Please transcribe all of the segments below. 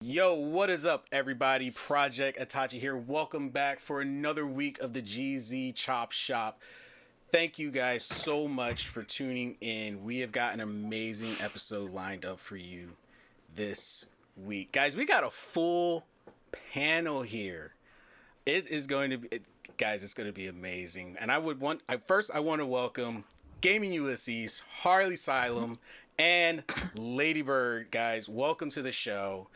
Yo, what is up, everybody? Project Atachi here. Welcome back for another week of the GZ Chop Shop. Thank you guys so much for tuning in. We have got an amazing episode lined up for you this week. Guys, we got a full panel here. It is going to be, guys, it's going to be amazing. And I want to welcome Gaming Ulysses, Harley Asylum, and Ladybird. Guys, welcome to the show.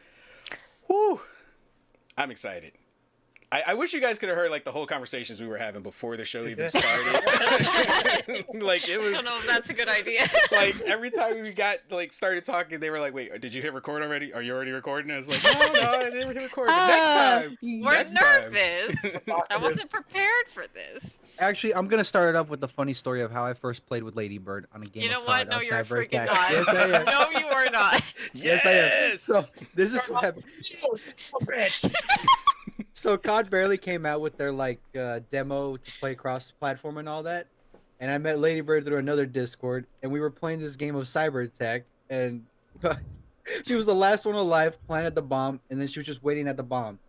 Whew. I'm excited. I wish you guys could have heard like the whole conversations we were having before the show even started. Like it was. I don't know if that's a good idea. Like every time we got started talking, they were like, "Wait, did you hit record already? Are you already recording?" I was like, "No, I didn't hit record." Next time. We're nervous. I wasn't prepared for this. Actually, I'm gonna start it up with the funny story of how I first played with Ladybird on a game. You know of what? COD No, on you're Cyber freaking Attack. not. Yes, I am. No, you are not. Yes, I am. So this is what happened. So COD barely came out with their demo to play cross-platform and all that, and I met Ladybird through another Discord, and we were playing this game of Cyber Attack, and she was the last one alive, planted the bomb, and then she was just waiting at the bomb.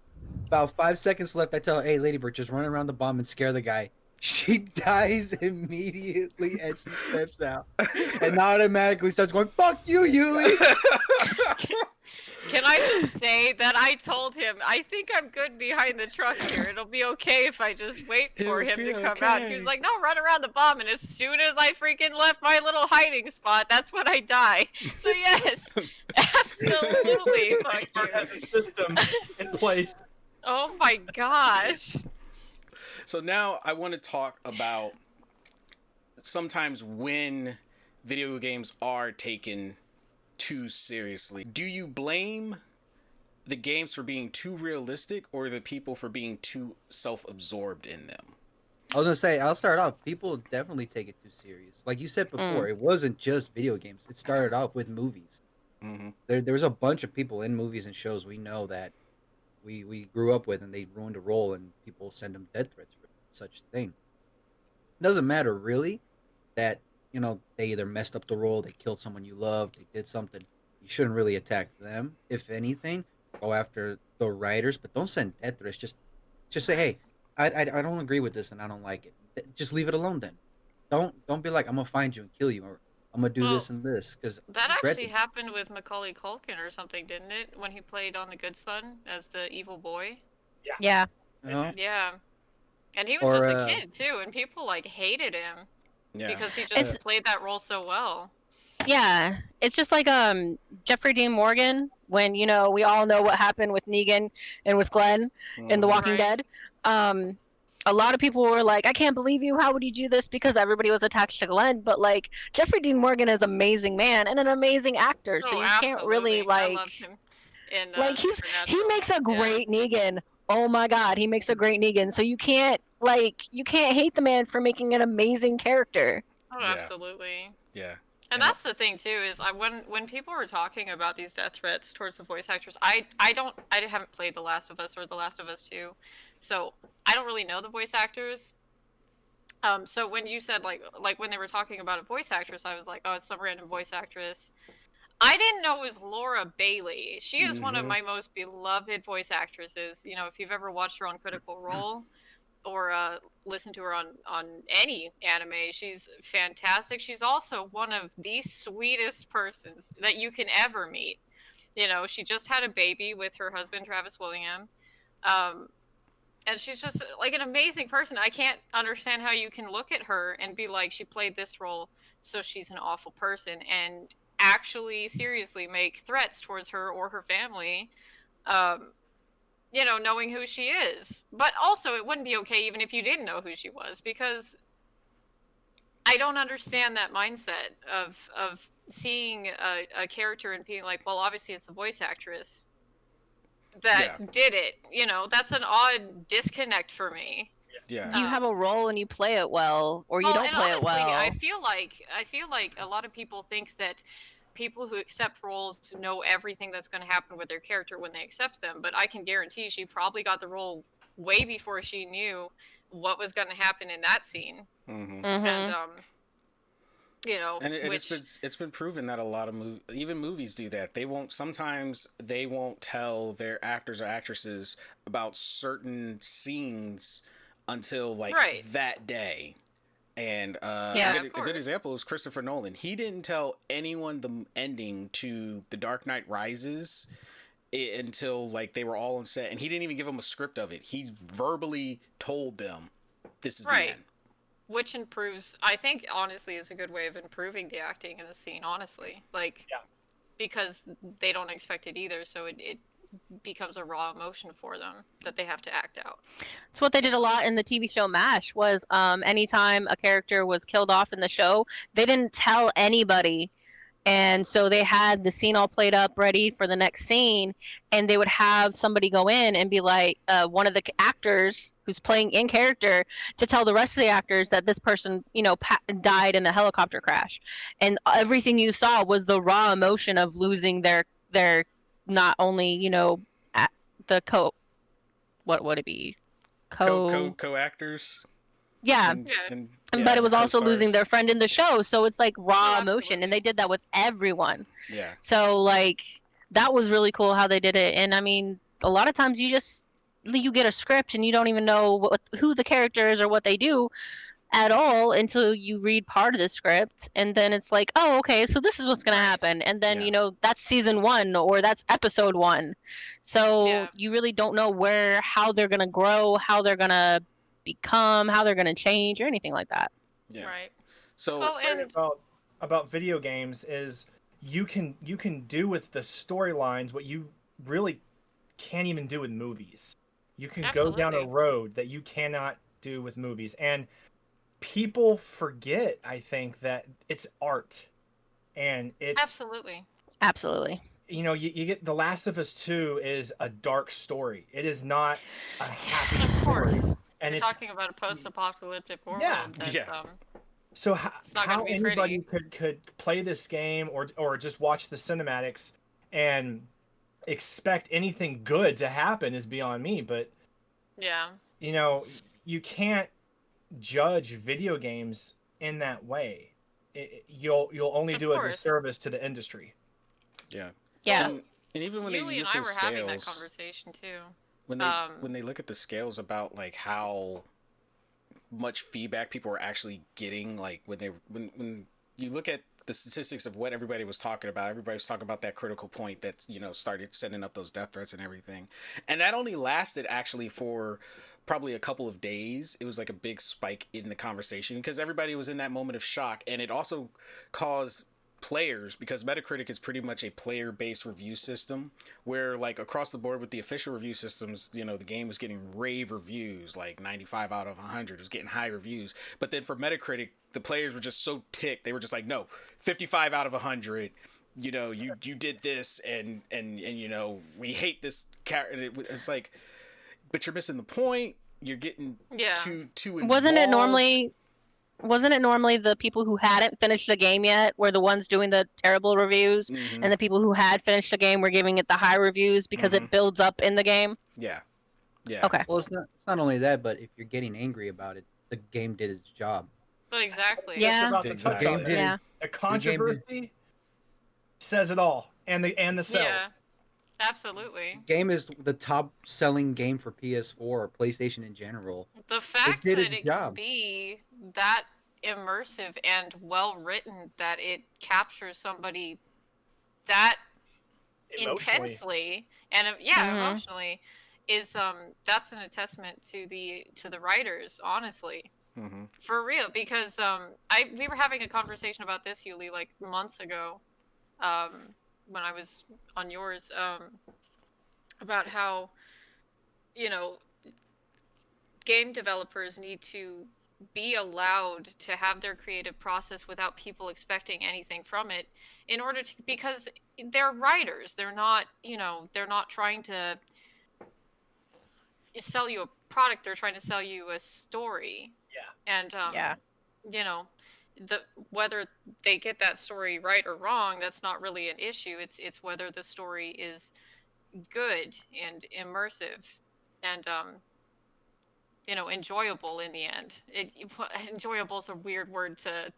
About 5 seconds left, I tell her, "Hey, Ladybird, just run around the bomb and scare the guy." She dies immediately as she steps out, and automatically starts going, "Fuck you, Yuli!" Can I just say that I told him, I think I'm good behind the truck here. It'll be okay if I just wait for him to come out. He was like, no, run around the bomb. And as soon as I freaking left my little hiding spot, that's when I die. So yes, absolutely. Fuck you. System in place. Oh my gosh. So now I want to talk about sometimes when video games are taken too seriously. Do you blame the games for being too realistic or the people for being too self-absorbed in them? I was gonna say, I'll start off. People definitely take it too serious. Like you said before, it wasn't just video games. It started off with movies. Mm-hmm. There was a bunch of people in movies and shows we know that we grew up with, and they ruined a role, and people send them death threats for such a thing. It doesn't matter really that they either messed up the role, they killed someone you loved, they did something. You shouldn't really attack them. If anything, go after the writers, but don't send death threats. Just say, hey, I don't agree with this and I don't like it. Just leave it alone then. Don't be like, I'm gonna find you and kill you, or I'm gonna do this and this, because that actually happened with Macaulay Culkin or something, didn't it? When he played on The Good Son as the evil boy. Yeah. Yeah. And he was just a kid too, and people hated him. Yeah. Because he just played that role so well. Yeah. It's just like Jeffrey Dean Morgan, when we all know what happened with Negan and with Glenn in The Walking Dead. A lot of people were like, I can't believe you, how would you do this? Because everybody was attached to Glenn. But Jeffrey Dean Morgan is an amazing man and an amazing actor, so you can't really I loved him in, he makes a great Negan. Oh my god, he makes a great Negan. So you can't hate the man for making an amazing character. Oh, absolutely. Yeah. And that's the thing too, is when people were talking about these death threats towards the voice actors, I haven't played The Last of Us or The Last of Us 2, so I don't really know the voice actors. So when you said like when they were talking about a voice actress, I was like, oh, it's some random voice actress. I didn't know it was Laura Bailey. She is one of my most beloved voice actresses. If you've ever watched her on Critical Role or listened to her on any anime, she's fantastic. She's also one of the sweetest persons that you can ever meet. She just had a baby with her husband, Travis Willingham. And she's just an amazing person. I can't understand how you can look at her and be like, she played this role, so she's an awful person, and actually seriously make threats towards her or her family, knowing who she is. But also, it wouldn't be okay even if you didn't know who she was, because I don't understand that mindset of seeing a character and being like, well, obviously it's the voice actress that did it. That's an odd disconnect for me. Yeah. You have a role and you play it well, or you don't play honestly, it well. I feel like a lot of people think that people who accept roles know everything that's going to happen with their character when they accept them, but I can guarantee she probably got the role way before she knew what was going to happen in that scene. Mm-hmm. Mm-hmm. And you know, And which it's been proven that a lot of even movies do that. Sometimes they won't tell their actors or actresses about certain scenes until like right. that day. And Yeah, a of good course. example is Christopher Nolan. He didn't tell anyone the ending to The Dark Knight Rises until like they were all on set, and he didn't even give them a script of it. He verbally told them, "This is the Right. end." Which improves, I think, honestly, is a good way of improving the acting in the scene, honestly. Like, Yeah. because they don't expect it either, so it becomes a raw emotion for them that they have to act out. It's what they did a lot in the TV show MASH. Was anytime a character was killed off in the show, they didn't tell anybody, and so they had the scene all played up, ready for the next scene, and they would have somebody go in and be like, one of the actors who's playing in character, to tell the rest of the actors that this person, died in a helicopter crash, and everything you saw was the raw emotion of losing their not only the what would it be Co actors. yeah, Yeah. but it was also co-stars. losing their friend in the show, so it's like raw Oh, emotion, and they absolutely. did that with everyone. Yeah. So like that was really cool how they did it. And I mean, a lot of times you get a script and you don't even know who the character is or what they do at all until you read part of the script, and then it's like, oh, okay, so this is what's going to Right. happen, and then Yeah. that's season 1 or that's episode 1. So Yeah. you really don't know how they're going to grow, how they're going to become, how they're going to change, or anything like that. Yeah. Right. So Well, Great and about video games is you can do with the storylines what you really can't even do with movies. You can go down a Absolutely. road that you cannot do with movies, and people forget, I think, that it's art, and it's absolutely. Absolutely. you get The Last of Us 2 is a dark story. It is not a happy Of story, course. and You're it's talking about a post-apocalyptic world Yeah. that's Yeah. so It's not how gonna be anybody pretty. could play this game or just watch the cinematics and expect anything good to happen is beyond me. But Yeah. you can't judge video games in that way. You'll only Of do a course. disservice to the industry. yeah. Yeah. And even when they Yuli use and I those were having that scales, conversation too. when they look at the scales about like how much feedback people are actually getting, like when you look at the statistics of what everybody was talking about that critical point that started sending up those death threats and everything, and that only lasted actually for probably a couple of days. It was like a big spike in the conversation because everybody was in that moment of shock, and it also caused players, because Metacritic is pretty much a player-based review system where like across the board with the official review systems, the game was getting rave reviews, like 95 out of 100. It was getting high reviews. But then for Metacritic, the players were just so ticked. They were just like, no, 55 out of 100. You did this, and we hate this character. It's like, but you're missing the point. You're getting Yeah. too involved. Wasn't it normally the people who hadn't finished the game yet were the ones doing the terrible reviews, Mhm. and the people who had finished the game were giving it the high reviews because Mhm. it builds up in the game? Yeah. Yeah. Okay. Well, it's not only that, but if you're getting angry about it, the game did its job. But exactly. Yeah. About to touch Exactly. on Game that. did Yeah. The controversy says it all, and the sell. Yeah. Absolutely. Game is the top selling game for PS4 or PlayStation in general. The fact did that its it can job. be that immersive and well written, that it captures somebody that Emotionally. intensely and Mhm. emotionally, is that's an testament to the writers, honestly, Mm-hmm. for real. Because we were having a conversation about this, Yuli, like months ago, when I was on yours, about how game developers need to be allowed to have their creative process without people expecting anything from it, in order to, because they're writers, they're not trying to sell you a product, they're trying to sell you a story. Yeah. And Yeah. whether they get that story right or wrong, that's not really an issue. It's whether the story is good and immersive and enjoyable in the end. Enjoyable is a weird word to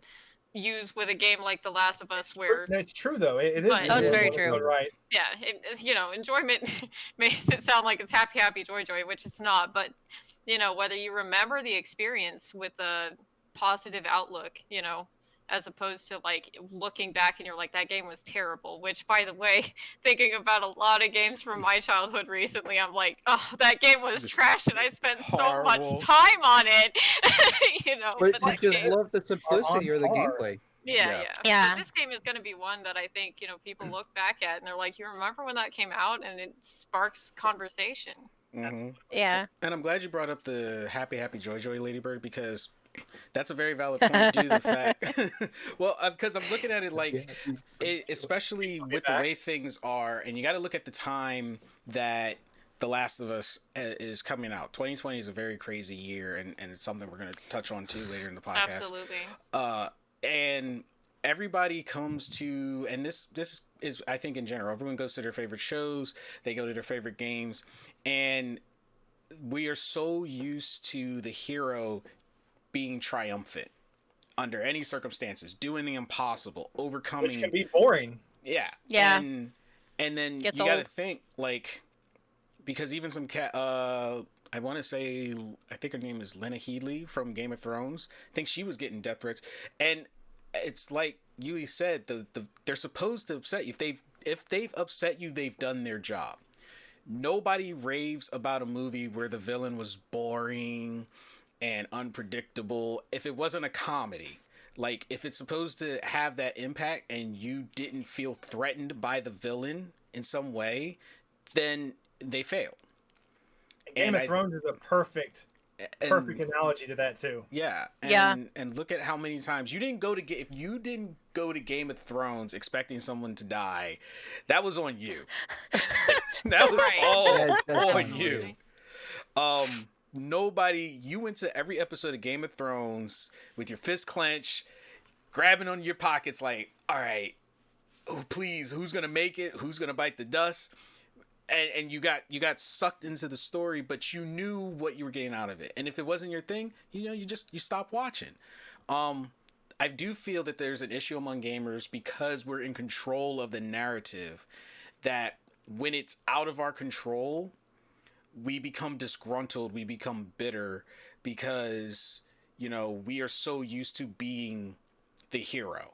use with a game like The Last of Us, where That's true though. It is. But- Oh, it's very enjoyable, true. Right. yeah, enjoyment makes it sound like it's happy, happy, joy, joy, which it's not. But whether you remember the experience with a positive outlook, as opposed to like looking back and you're like, that game was terrible. Which, by the way, thinking about a lot of games from my childhood recently, I'm like, oh, that game was Just trash, and I spent so horrible. much time on it. But you this just game, love the simplicity or the par. gameplay. yeah. Yeah. But this game is going to be one that I think people look back at and they're like, you remember when that came out, and it sparks conversation. Mhm. Yeah. And I'm glad you brought up the happy, happy, joy, joy, Ladybird, because that's a very valid point due to the fact. Well, because I'm looking at it like, especially with the way things are, and you got to look at the time that The Last of Us is coming out. 2020 is a very crazy year, and it's something we're going to touch on too later in the podcast. Absolutely. And everybody comes to, and this is, I think, in general, everyone goes to their favorite shows, they go to their favorite games, and we are so used to the hero being triumphant under any circumstances, doing the impossible, overcoming. Which can be boring. Yeah. Yeah. And then Gets you got to old. think, like, because even some I want to say, I think her name is Lena Headey from Game of Thrones. I think she was getting death threats, and it's like Yui said, they're supposed to upset you. If they've upset you, they've done their job. Nobody raves about a movie where the villain was boring and unpredictable if it wasn't a comedy. Like, if it's supposed to have that impact and you didn't feel threatened by the villain in some way, then they failed. Game And of I- Thrones is a perfect And- analogy to that too. Yeah, Yeah. and look at how many times you didn't go to if you didn't go to Game of Thrones expecting someone to die, that was on you. That was Right. all Yeah, that's on on you. Nobody. You went to every episode of Game of Thrones with your fist clenched, grabbing on your pockets, like, all right, oh please, who's gonna make it? Who's gonna bite the dust? And you got sucked into the story, but you knew what you were getting out of it. And if it wasn't your thing, you stopped watching. I do feel that there's an issue among gamers because we're in control of the narrative, that when it's out of our control, we become disgruntled, we become bitter because, we are so used to being the hero.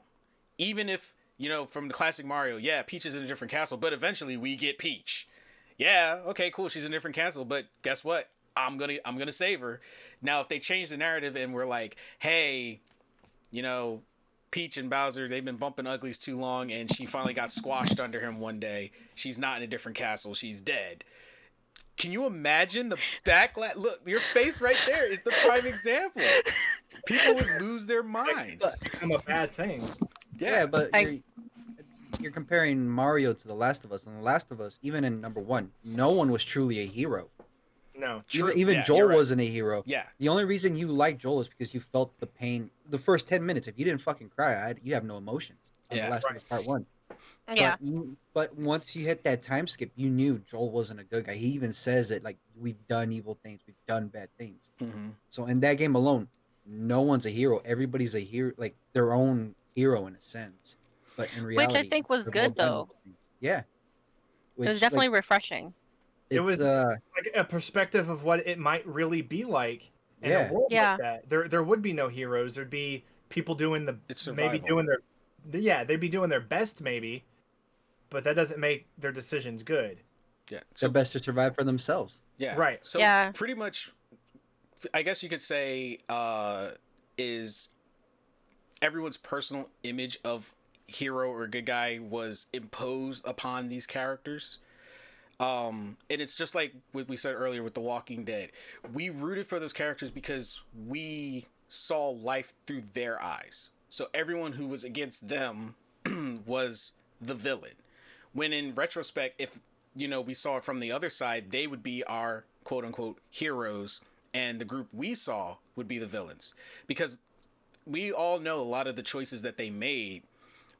Even if, from the classic Mario, yeah, Peach is in a different castle, but eventually we get Peach. Yeah, okay, cool, she's in a different castle, but guess what? I'm gonna save her. Now, if they change the narrative and we're like, hey, Peach and Bowser, they've been bumping uglies too long, and she finally got squashed under him one day. She's not in a different castle. She's dead. Can you imagine the backlash? Look, your face right there is the prime example. People would lose their minds. I'm a bad thing. Yeah, but I- you're comparing Mario to The Last of Us, and The Last of Us, even in number one, no one was truly a hero. No. True. Even Yeah, Joel you're right. wasn't a hero. Yeah, The only reason you like Joel is because you felt the pain the first 10 minutes. If you didn't fucking cry, you have no emotions. On Yeah. The Last of Us Part 1. Yeah. But once you hit that time skip, you knew Joel wasn't a good guy. He even says it, like, we've done evil things, we've done bad things. hmm So in that game alone, no one's a hero. Everybody's a hero, like their own hero in a sense. But in reality, I think was they've good, all done though. evil things. Yeah. It was Which, definitely like, refreshing. It it's, was- Like a perspective of what it might really be like in Yeah. a world Yeah. like that. There would be no heroes. There'd be people doing It's maybe survival. doing they'd be doing their best maybe, but that doesn't make their decisions good. Yeah. they're So best to survive for themselves. yeah. Right. So Yeah. pretty much, I guess you could say, is everyone's personal image of hero or good guy was imposed upon these characters. And it's just like what we said earlier with The Walking Dead. We rooted for those characters because we saw life through their eyes. So everyone who was against them was the villain. When in retrospect, if we saw it from the other side, they would be our quote unquote heroes, and the group we saw would be the villains. Because we all know a lot of the choices that they made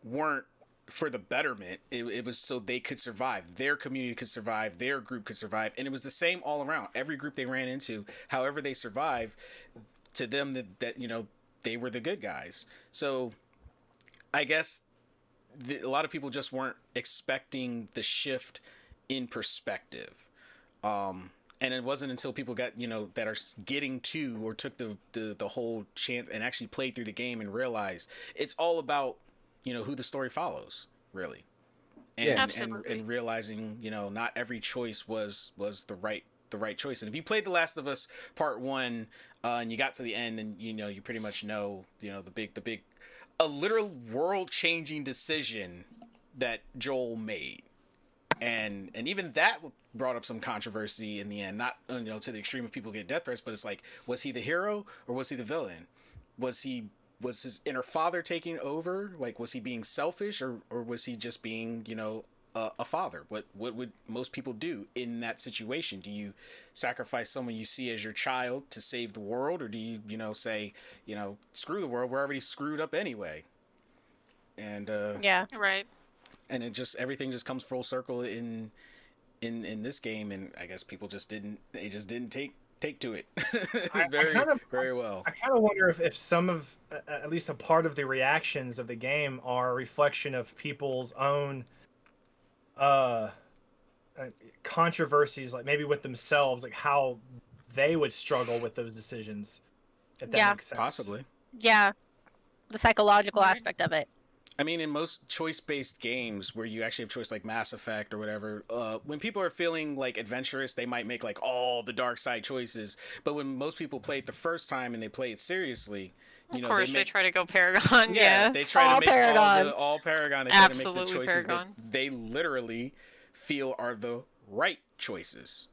weren't for the betterment. It was so they could survive, their community could survive, their group could survive, and it was the same all around. Every group they ran into, however they survived, to them that they were the good guys. So I guess a lot of people just weren't expecting the shift in perspective. And it wasn't until people got, that are getting to or took the whole chance and actually played through the game and realized it's all about, who the story follows, really. And, Yeah. Absolutely. and realizing, not every choice was the right choice. And if you played The Last of Us Part 1 and you got to the end and, you pretty much know, the big, a literal world-changing decision that Joel made. And even that brought up some controversy in the end, not to the extreme of people get death threats, but it's like, was he the hero or was he the villain? Was his inner father taking over? Like, was he being selfish or was he just being, a father? What would most people do in that situation? Do you sacrifice someone you see as your child to save the world, or do you, say, screw the world, we're already screwed up anyway? And Yeah. Right. and everything just comes full circle in this game, and I guess people just didn't take to it very well. I kind of wonder if some of, at least a part of the reactions of the game are a reflection of people's own controversies, like maybe with themselves, like how they would struggle with those decisions. If that Yeah. makes sense. Possibly. Yeah. The psychological Right. aspect of it. I mean, in most choice-based games where you actually have choice, like Mass Effect or whatever, when people are feeling like adventurous, they might make like all the dark side choices. But when most people play it the first time and they play it seriously, Of course, they make, try to go Paragon. yeah, Yeah. they try All to make Paragon. all Paragon. They try to make the Absolutely choices Paragon. that they literally feel are the right choices.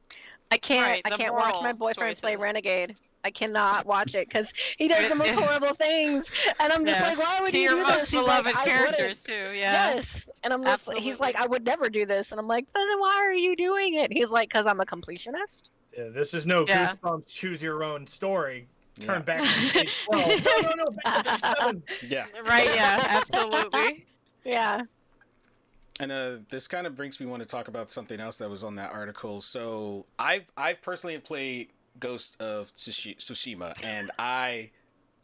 I can't. Right, I the can't watch moral my boyfriend play choices. Renegade. I cannot watch it because he does the most Yeah. horrible things, and I'm just Yeah. like, why would To he your do most this? He's beloved like, I wouldn't. characters too. Yeah. Yes, and I'm just like, he's like, Absolutely. I would never do this, and I'm like, but then why are you doing it? He's like, because I'm a completionist. Yeah, this is no Yeah. Goosebumps choose your own story. Turn Yeah. back to page 12. No, back to page 7. Yeah. Right. Yeah. Absolutely. Yeah. And this kind of brings me want to talk about something else that was on that article. So I've personally played Ghost of Tsushima, and I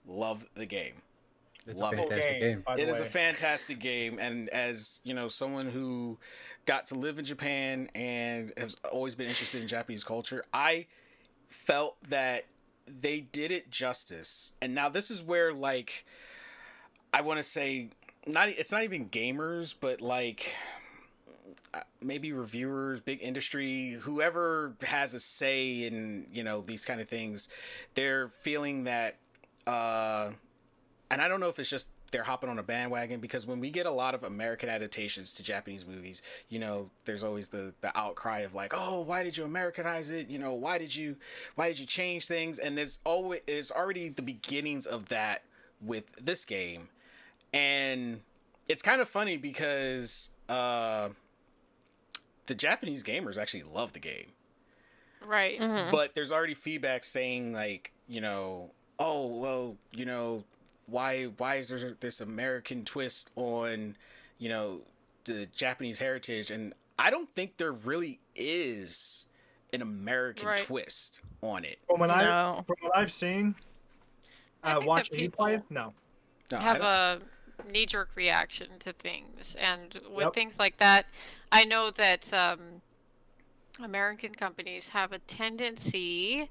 love the game. It's Love a it. fantastic game. By the It is way. a fantastic game, and as someone who got to live in Japan and has always been interested in Japanese culture, I felt that they did it justice. And now this is where, like, I want to say, it's not even gamers, but like maybe reviewers, big industry, whoever has a say in these kind of things, they're feeling that and I don't know if it's just they're hopping on a bandwagon, because when we get a lot of American adaptations to Japanese movies, there's always the outcry of like, oh, why did you Americanize it? Why did you change things? And there's already the beginnings of that with this game. And it's kind of funny because the Japanese gamers actually love the game. Right. Mhm. But there's already feedback saying like, oh, well, why is there this American twist on, the Japanese heritage? And I don't think there really is an American Right. twist on it. From what No. I've seen, I think that watching you play, people- no. No, I Have don't- a knee-jerk reaction to things, and with Yep. things like that, I know that American companies have a tendency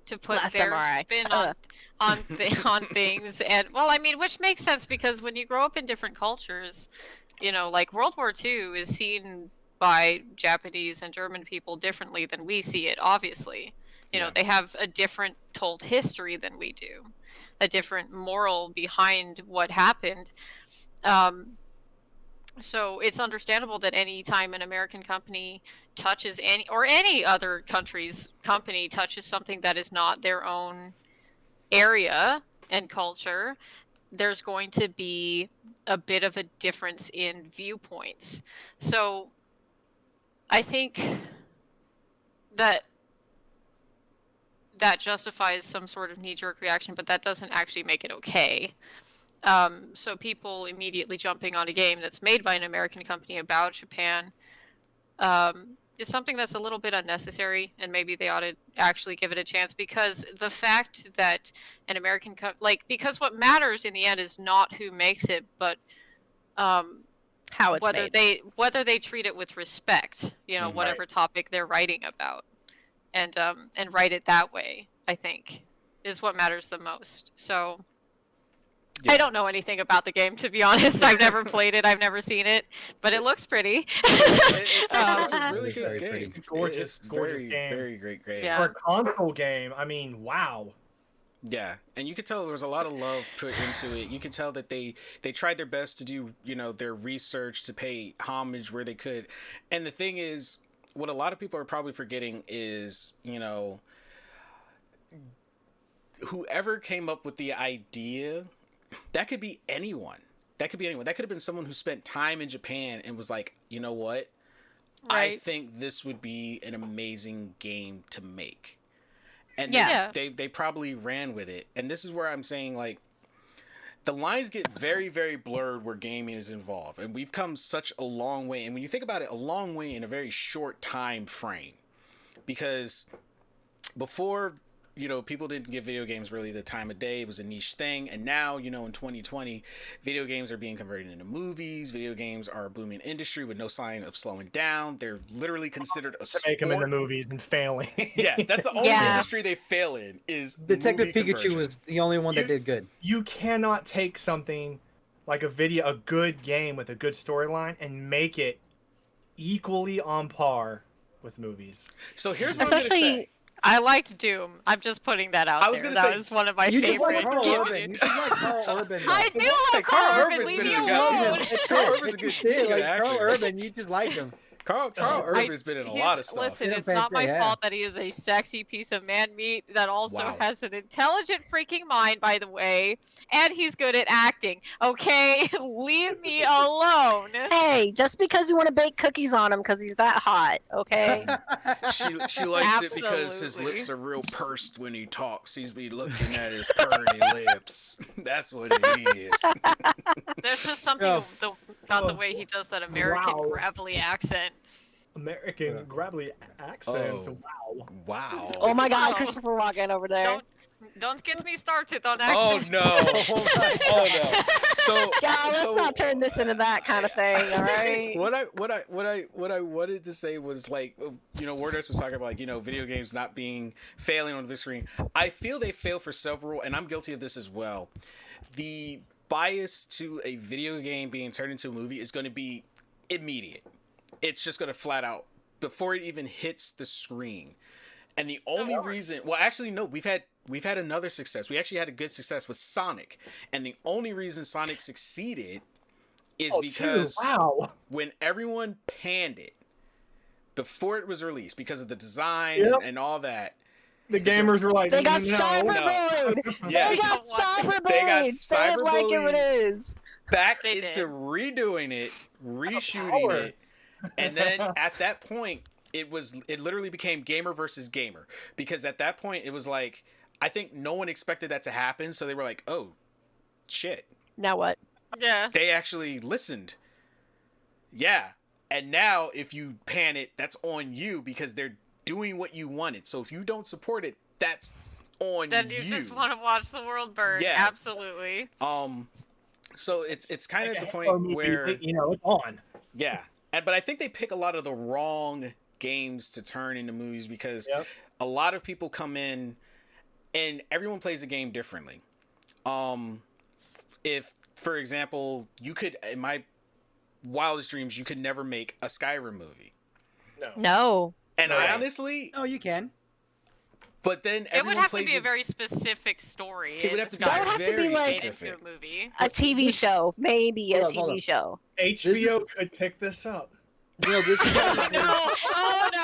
to put Last their Samurai. spin Ugh. on things, and well, I mean, which makes sense because when you grow up in different cultures, like World War II is seen by Japanese and German people differently than we see it. Obviously, Yeah. they have a different told history than we do, a different moral behind what happened. So it's understandable that any time an American company touches any other country's company touches something that is not their own area and culture, there's going to be a bit of a difference in viewpoints. So I think that justifies some sort of knee-jerk reaction, but that doesn't actually make it okay. So people immediately jumping on a game that's made by an American company about Japan is something that's a little bit unnecessary, and maybe they ought to actually give it a chance, because the fact that an American because what matters in the end is not who makes it, but How it's whether made. they treat it with respect, Mhm. whatever topic they're writing about, and write it that way, I think, is what matters the most. So Yeah. I don't know anything about the game, to be honest. I've never played it, I've never seen it, but it looks pretty. It's a It really is good very game. pretty. Gorgeous, It's gorgeous very, game. very great game. Yeah. For a console game, I mean, wow. Yeah, and you could tell there was a lot of love put into it. You could tell that they tried their best to do, their research, to pay homage where they could. And the thing is, what a lot of people are probably forgetting is, whoever came up with the idea, that could be anyone. That could be anyone. That could have been someone who spent time in Japan and was like, you know what? I Right. think this would be an amazing game to make. And Yeah. they probably ran with it. And this is where I'm saying, like, the lines get very, very blurred where gaming is involved. And we've come such a long way. And when you think about it, a long way in a very short time frame. Because before, people didn't give video games really the time of day. It was a niche thing. And now, in 2020, video games are being converted into movies. Video games are a booming industry with no sign of slowing down. They're literally considered a To make them into sport. movies and failing. Yeah, that's the only Yeah. industry they fail in is Detective movie Pikachu conversion. was the only one that You- did good. You cannot take something like a good game with a good storyline, and make it equally on par with movies. So here's what I'm gonna say. Especially, I liked Doom. I'm just putting that out I was there. gonna That say, was one of my You just favorite like Carl games. Urban. You just like Carl Urban. though. I do Hey, love Carl Carl Urban's Urban. Leave been me in a good- alone. It's Carl good. Urban's a good- It's good like Carl actor. Urban, you just like him. Carl Urban's been in a lot of stuff. Listen, Yeah, it's not my yeah. fault that he is a sexy piece of man meat that also Wow. has an intelligent freaking mind, by the way, and he's good at acting. Okay, leave me alone. hey, just because you want to bake cookies on him because he's that hot, okay? She likes it because his Absolutely. lips are real pursed when he talks. He's be looking at his purty lips. That's what it is. There's just something Yeah. about the way he does that American Wow. gravelly accent. American Yeah. gravelly accent. Oh. Wow. Wow. Oh my God, Wow. Christopher Walken over there. Don't get me started on Oh accents. no. Oh no. So Yeah, let's so not turn this into that kind of thing, all right? what I wanted to say was, like, Warders was talking about, like, video games not failing on the big screen. I feel they fail for several, and I'm guilty of this as well. The bias to a video game being turned into a movie is going to be immediate. It's just going to flat out, before it even hits the screen. And the only reason, well, actually, no, we've had another success. We actually had a good success with Sonic, and the only reason Sonic succeeded is because Wow. when everyone panned it before it was released because of the design Yep. and all that, The gamers were like, They got no. cyberbullied. Yeah. They got They got cyberbullied. Say it like cyberbullied. it is. back They into did. redoing it, reshooting power. it, and then at that point, it literally became gamer versus gamer, because at that point it was like, I think no one expected that to happen, so they were like, oh shit, Now what? Yeah. they actually listened. Yeah. And now if you pan it, that's on you, because they're doing what you wanted. So if you don't support it, that's on Then you just want to watch the world burn. Yeah. Absolutely. So it's kind of Like the a point horror movie, where, it's on. yeah. But I think they pick a lot of the wrong games to turn into movies, because Yep. a lot of people come in and everyone plays the game differently. If, for example, you could, in my wildest dreams, you could never make a Skyrim movie. No. No. And Right. I honestly, No, you can. but then It everyone would have to plays be a it- very specific story. It would in have to be That would Skyrim have to very be like- made specific. into a movie. A TV show. Maybe a Hold up, hold TV up. show. HBO could pick this up. You know, this is Oh no! Oh No,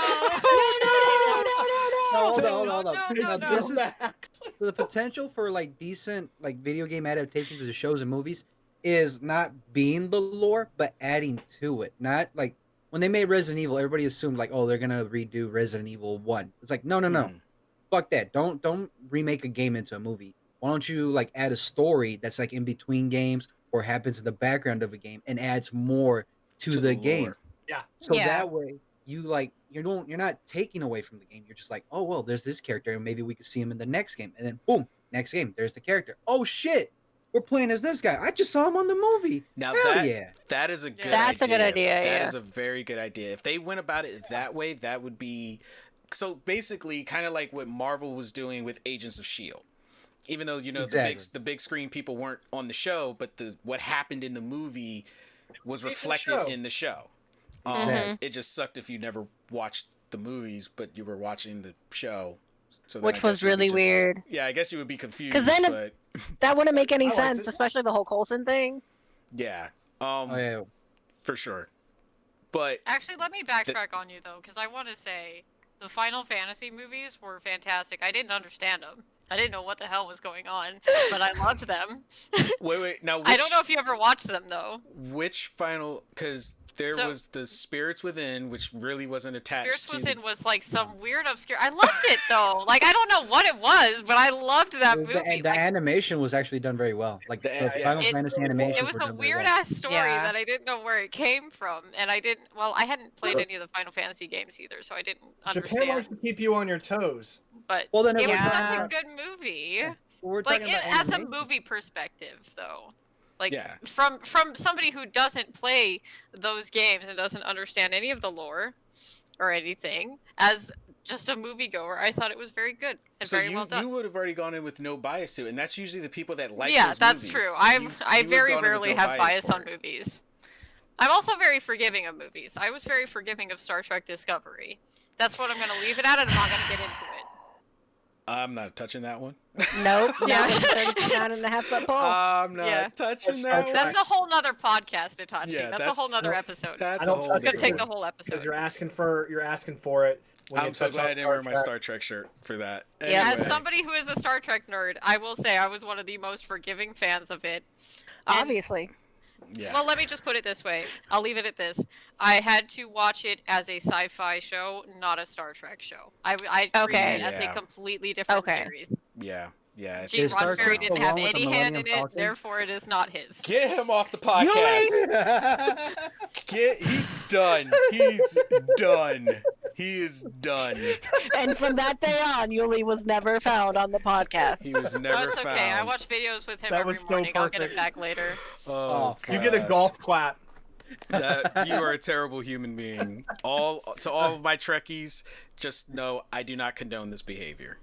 no! hold on, hold on, hold on. No, Now, no, this is Max. the potential for like decent like video game adaptations of shows and movies is not being the lore, but adding to it. Not like when they made Resident Evil, everybody assumed like, oh, they're gonna redo Resident Evil 1. It's like, no. Mhm. Fuck that. Don't remake a game into a movie. Why don't you like add a story that's like in between games or happens in the background of a game and adds more to the game. lore. Yeah. So Yeah. that way you like you're not taking away from the game. You're just like, oh well, there's this character and maybe we could see him in the next game. And then boom, next game, there's the character. Oh shit. we're playing as this guy. I just saw him on the movie. Now Hell that yeah. that is a good idea. That's a good idea, That yeah. is a very good idea. If they went about it that way, that would be so basically kind of like what Marvel was doing with Agents of Shield. Even though Exactly. the big screen people weren't on the show, but what happened in the movie was In the reflected show. in the show. Exactly. It just sucked if you never watched the movies, but you were watching the show. So then Which I guess was you would really just- weird. Yeah, I guess you would be confused. 'Cause then but That wouldn't make any I liked sense, it. especially the whole Coulson thing. yeah, Oh yeah. for sure. But Actually, let me backtrack on you though, because I want to say the Final Fantasy movies were fantastic. I didn't understand them. I didn't know what the hell was going on, but I loved them. wait. Now, I don't know if you ever watched them though. which final, because there So- was the Spirits Within, which really wasn't attached Spirits to. Within was like some weird obscure. I loved it though. Like I don't know what it was, but I loved that movie. The Like, animation was actually done very well. Like The- the yeah. Final It- Fantasy animations it was were a done very weird well. ass story Yeah. that I didn't know where it came from, and I didn't. Well, I hadn't played any of the Final Fantasy games either, so I didn't Japan understand. likes to keep you on your toes. But Well, then it was was, such a uh, good movie. We're Like talking about as a animation. movie perspective, though. Like Yeah. from somebody who doesn't play those games and doesn't understand any of the lore or anything, as just a moviegoer, I thought it was very good and So very well done. you would have already gone in with no bias to it, and that's usually the people that like. Yeah, those that's movies. true. You I would've very gone in with rarely no have bias for on it. movies. I'm also very forgiving of movies. I was very forgiving of Star Trek Discovery. That's what I'm going to leave it at, and I'm not going to get into it. I'm not touching that one. Nope. Yeah. Not with 39.5 foot pole. I'm not Yeah. touching That's that one. That's a whole nother podcast, Itachi. Yeah, that's a whole that's- nother episode. That's I a don't whole touch It's going to take different- the whole Because episode. you're asking for it. When you I'm so touch glad on I didn't wear my Trek. Star Trek shirt for that. Yeah. Anyway. As somebody who is a Star Trek nerd, I will say I was one of the most forgiving fans of it. And- Obviously. Yeah. Well, let me just put it this way. I'll leave it at this. I had to watch it as a sci-fi show, not a Star Trek show. I treated Okay. it as Yeah. a completely different Okay. series. yeah. It's Gene Is Star Roddenberry Trek didn't the have one with the any hand in Millennium it, Falcon? therefore it is not his. Get him off the podcast. He's done. He's done. He is done. And from that day on, Yuli was never found on the podcast. He was No, never it's found. okay. I watch videos with him That every was so morning. I'll get it perfect. back later. Oh, You get a gosh. golf clap. That you are a terrible human being. All of my Trekkies, just know I do not condone this behavior.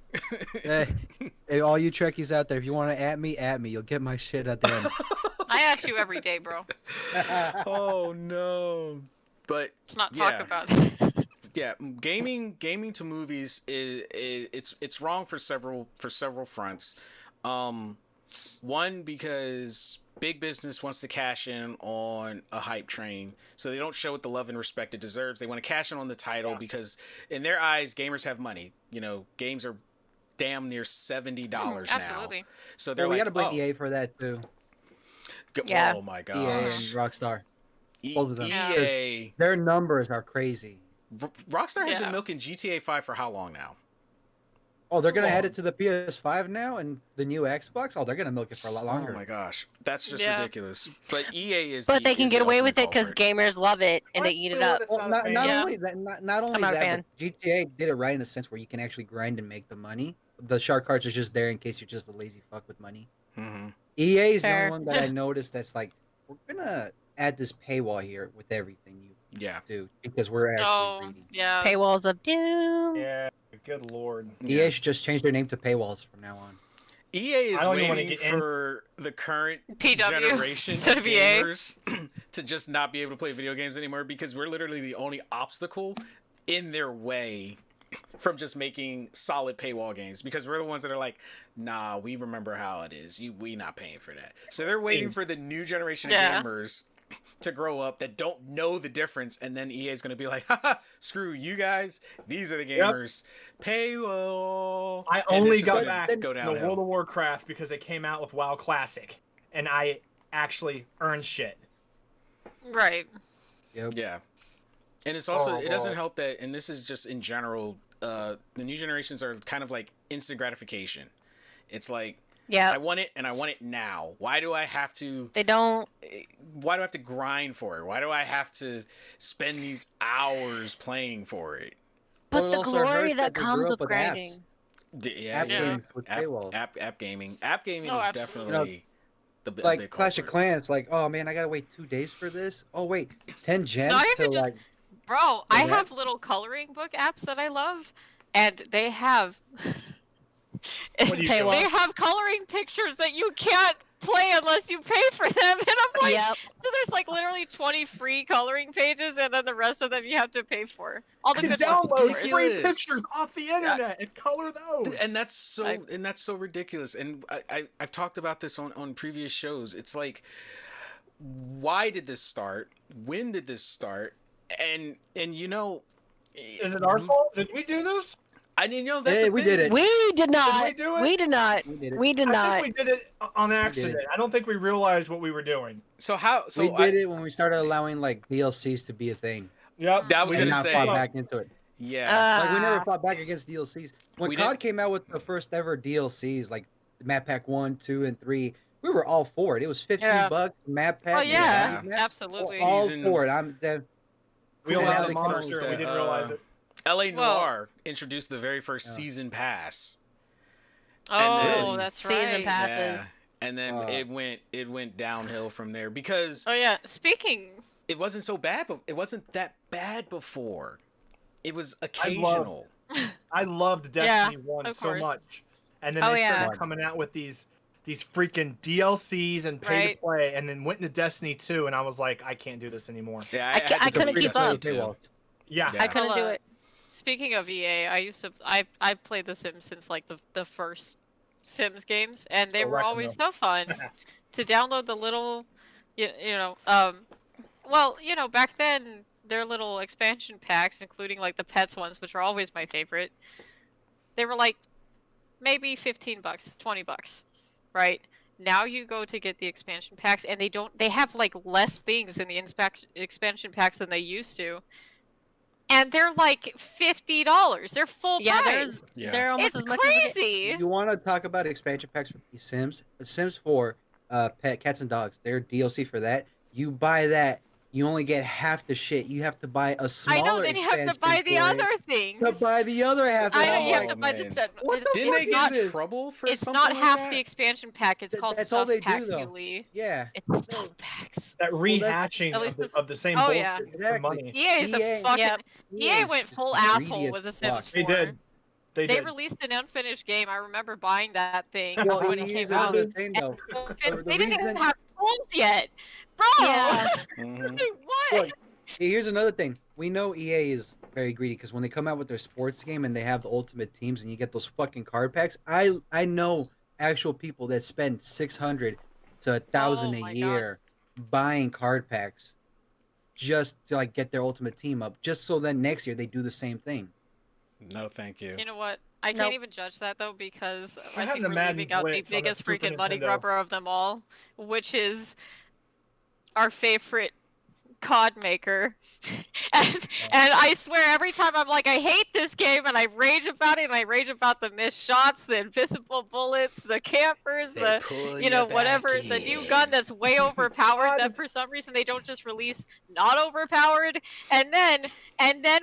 Hey, all you Trekkies out there, if you want to at me, you'll get my shit at the end. I ask you every day, bro. Oh no. But Let's not talk Yeah. about it. yeah, gaming to movies is it's wrong for several fronts. One, because big business wants to cash in on a hype train, so they don't show it the love and respect it deserves. They want to cash in on the title because in their eyes, gamers have money. Games are damn near $70 now. Absolutely. So they're Well, we like, gotta blame oh, EA for that too. Yeah. oh my EA gosh. and Rockstar. E- both of them. EA. Their numbers are crazy. Rockstar has Yeah. been milking GTA 5 for how long now? Oh, they're gonna add Long. it to the PS5 now and the new Xbox. Oh, they're gonna milk it for a lot longer. Oh my gosh, that's just Yeah. ridiculous. But EA is. But they can is get the away with it ultimate because culprit. gamers love it and they eat it up. It's Well, not not, fair. not Yeah. only that, not only I'm not a that, fan. but GTA did it right in the sense where you can actually grind and make the money. The shark cards are just there in case you're just a lazy fuck with money. Mhm. EA is the Fair. only one that I noticed that's like, we're gonna add this paywall here with everything you Yeah. do because we're actually Oh, greedy. yeah. Paywalls of Doom. Yeah, good lord. EA Yeah. should just change their name to paywalls from now on. EA is I don't even wanna waiting get in- for the current PW generation instead of of EA. gamers to just not be able to play video games anymore because we're literally the only obstacle in their way from just making solid paywall games because we're the ones that are like, nah, we remember how it is. We not paying for that. So they're waiting for the new generation of Yeah. gamers to grow up that don't know the difference, and then EA is going to be like, haha, screw you guys. These are the gamers. Paywall. I And only this is got gonna back go the downhill. World of Warcraft because it came out with WoW Classic, and I actually earned shit. Right. Yep. Yeah. And it's also it doesn't Horrible. help that, and this is just in general, the new generations are kind of like instant gratification. It's like Yeah. I want it and I want it now. Why do I have to They don't. grind for it? Why do I have to spend these hours playing for it? But Well, it the also glory hurts that that they comes grew with up with apps. grinding. Yeah, App Yeah. games with paywalls. app gaming. App gaming Oh, is absolutely. definitely a like big Clash of culprit. Clans. Like, oh man, I gotta wait 2 days for this. Oh wait, 10 gems not to even just- like. Bro, I that- have little coloring book apps that I love, and they have What do you do? they have coloring pictures that you can't play unless you pay for them, and I'm like, Yep. so there's like literally 20 free coloring pages, and then the rest of them you have to pay for. All the You good can ones, of download course. free ridiculous. pictures off the internet and color those. And that's so I- and that's so ridiculous. And I've talked about this on previous shows. It's like, why did this start? When did this start? And you know, Is it our fault? Did we do this? I mean, you know, that's Hey, the we thing. did it. We did not. we do it? We did not. We did it. We did I not. think we did it on accident. I don't think we realized what we were doing. So how? So we did it when we started allowing like DLCs to be a thing, Yep. That was we and gonna not say- fought back into it. Yeah. Like we never Ah. fought back against DLCs. When We COD didn't- came out with the first ever DLCs, like Map Pack 1, 2, and 3, we were all for it. It was $15 Map Pack. Oh yeah, Yeah. maps, absolutely. all Season- for it. I'm the We Cool. all Yeah, had the a monster first, and we didn't realize it. LA Well- Noir introduced the very first Yeah. season pass. Oh, then- that's Season right. pass. Yeah. Passes. And then it went downhill from there because Oh yeah. Speaking, it wasn't so bad. But it wasn't that bad before. It was occasional. I loved Yeah, Destiny 1 of so course. much. And then Oh, they yeah. started coming out with these freaking DLCs and pay Right. to play, and then went into Destiny 2, and I was like, I can't do this anymore. Yeah, I had to couldn't delete keep Destiny up. 2. Yeah. Yeah. I couldn't do Well, it. speaking of EA, I played The Sims since like the first Sims games, and they Still were wrecking always them. so fun to download the little, well, back then their little expansion packs, including like the pets ones, which are always my favorite. They were like maybe $15, $20, right? Now you go to get the expansion packs, and they have like less things in the expansion packs than they used to. And they're like $50. They're full Yeah, price. they're almost It's as much as a crazy. You want to talk about expansion packs for The Sims? The Sims 4, Pet Cats and Dogs, their DLC for that. You buy that, you only get half the shit. You have to buy a I smaller know. Then you have to expansion buy the for it other things. to buy the other half. I know I'm you have like, to buy man. the stuff. What the Didn't fuck they is get in this? trouble for It's something not like half that? the expansion pack. It's called That's all stuff they do, packs, though. Yuli. Yeah. It's stuff packs. That that's- rehashing at least of this- the same Oh, bullshit yeah. for Exactly. money. EA is a EA fucking. Yep. EA is went just full greedy asshole as with The fuck. Sims 4. They did. They They did. released an unfinished game. I remember buying that thing Well, when it here's came out. another thing, though. And the they didn't even reason- have tools yet, bro. Yeah. Mhm. Like, what? Look, here's another thing. We know EA is very greedy because when they come out with their sports game and they have the ultimate teams and you get those fucking card packs, I know actual people that spend 600 to 1,000 Oh a my year buying card packs just to like get their ultimate team up, just so then next year they do the same thing. No, thank you. You know what? I Nope. can't even judge that though because I I had think the we're Madden leaving out the Blitz on the biggest Super freaking money Nintendo. grubber of them all, which is our favorite COD maker. and I swear every time I'm like, I hate this game, and I rage about it, and I rage about the missed shots, the invisible bullets, the campers, They pull you know, back whatever, the new in. gun that's way overpowered that for some reason they don't just release not overpowered. And then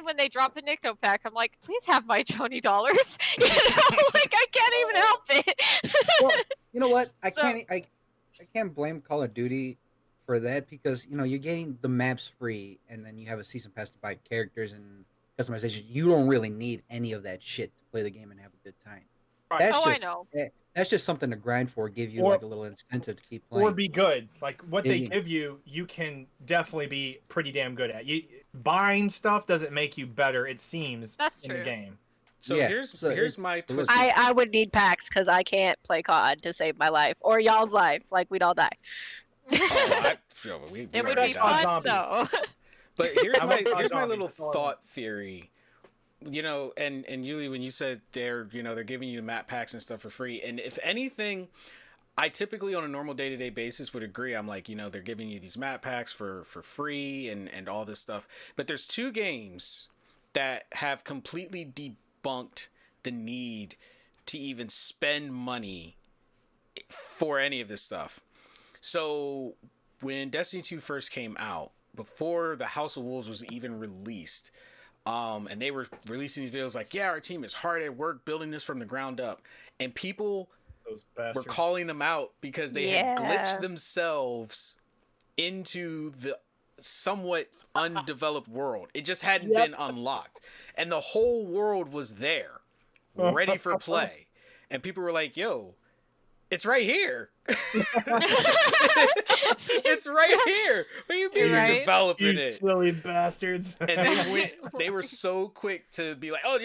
when they drop a Nico pack, I'm like, please have my $20. You know, like I can't even help it. Well, you know what? I So- can't blame Call of Duty for that because you know you're getting the maps free and then you have a season pass to buy characters and customization. You don't really need any of that shit to play the game and have a good time. Right. That's Oh, I just know. that's just something to grind for, give you Or- like a little incentive to keep playing. Or be good. Like what they Yeah. give you, you can definitely be pretty damn good at. Buying stuff doesn't make you better. It seems That's in the true. game. So Yeah, here's so here's it's- my it's twist. I would need packs because I can't play COD to save my life or y'all's life. Like we'd all die. We It would already be died. fun Zombie. though. But here's I my love here's my zombies, little that's all I thought theory. You know, and Yuli, when you said they're giving you map packs and stuff for free, and if anything, I typically on a normal day-to-day basis would agree. I'm like, they're giving you these map packs for free and all this stuff. But there's two games that have completely debunked the need to even spend money for any of this stuff. So when Destiny 2 first came out, before the House of Wolves was even released, and they were releasing these videos like, yeah, our team is hard at work building this from the ground up, and people Those were bastards. calling them out because they had Yeah. glitched themselves into the somewhat undeveloped world. It just hadn't Yep. been unlocked. And the whole world was there, ready for play. And people were like, yo, it's right here. It's right here. What do you mean you're Right? developing You it? silly bastards. And they were so quick to be like, oh,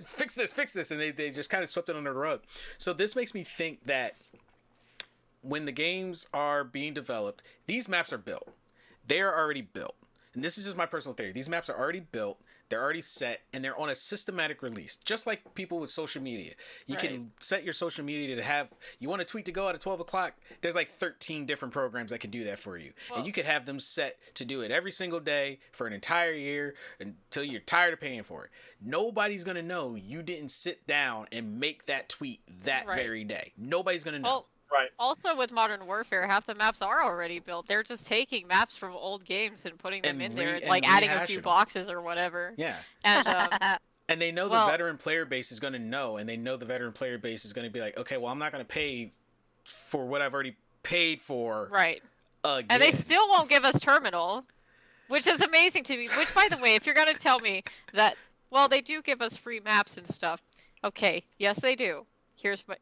fix this. And they just kind of swept it under the rug. So this makes me think that when the games are being developed, these maps are built. They are already built. And this is just my personal theory. These maps are already built. They're already set, and they're on a systematic release. Just like people with social media. You Right. can set your social media to have, you want a tweet to go out at 12 o'clock, there's like 13 different programs that can do that for you. Well- And you could have them set to do it every single day for an entire year until you're tired of paying for it. Nobody's going to know you didn't sit down and make that tweet that Right. very day. Nobody's going to know. Well, Right. also with Modern Warfare, half the maps are already built. They're just taking maps from old games and putting them And in there, and like adding a rehashing few them. boxes or whatever. Yeah. And And they know Well- the veteran player base is going to know, and they know the veteran player base is going to be like, okay, well, I'm not going to pay for what I've already paid for right. again. And they still won't give us terminal, which is amazing to me. Which, by the way, if you're gonna tell me that, well, they do give us free maps and stuff. Okay, yes, they do. Here's my,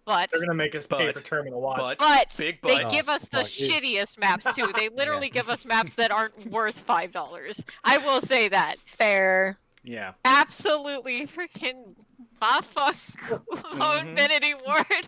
but They're gonna make us pay But- for Terminal Watch. but big they but. give us the Fuck it. shittiest maps too. They literally give us maps that aren't worth $5. I will say that. Fair. Yeah. Absolutely freaking my fuck Infinity Ward.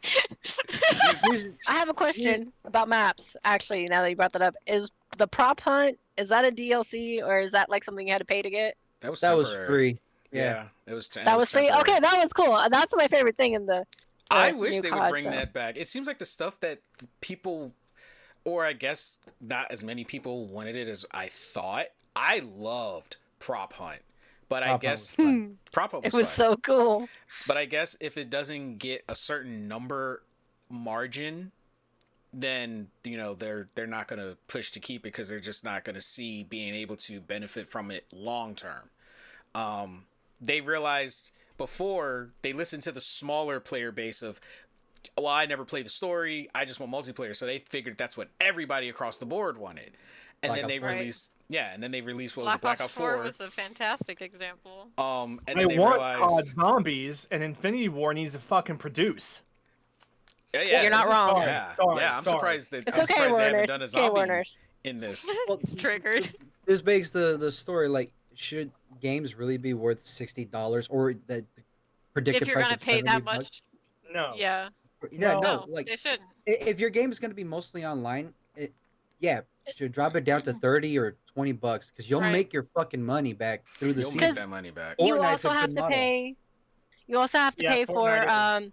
I have a question about maps. Actually, now that you brought that up, is the prop hunt, is that a DLC or is that like something you had to pay to get? That was That was temporary. free. Yeah. Yeah. It was That was free. temporary. Okay, that was cool. That's my favorite thing in the. I the wish new they would COD, bring so. that back. It seems like the stuff that people, or I guess not as many people wanted it as I thought. I loved Prop Hunt, but I Prop Hunt guess was fun. Prop Hunt It was was fun. so cool. But I guess if it doesn't get a certain number margin, then they're not going to push to keep it because they're just not going to see being able to benefit from it long term. They realized before they listened to the smaller player base of, well, I never played the story, I just want multiplayer, so they figured that's what everybody across the board wanted. And Black then they Ops 4. released what was it, Black Ops 4 was a fantastic example. And I then they want realized COD Zombies, and Infinity War needs to fucking produce. yeah, You're not this is- wrong. Yeah, Sorry, yeah, I'm sorry. surprised that It's I'm okay, surprised they haven't Warners. done a It's okay, zombie Warners. in this. Well, It's triggered. This begs the story. Like, should games really be worth $60 or the predicted If you're price gonna of pay that $70? much, No. yeah. Yeah, No. no. No, Like, they shouldn't. if your game is going to be mostly online, yeah, should drop it down to 30 or $20 because you'll Right. make your fucking money back through the You'll season. make that money back. Or- You Fortnite's also a have good to model. pay. You also have to Yeah, pay for Fortnite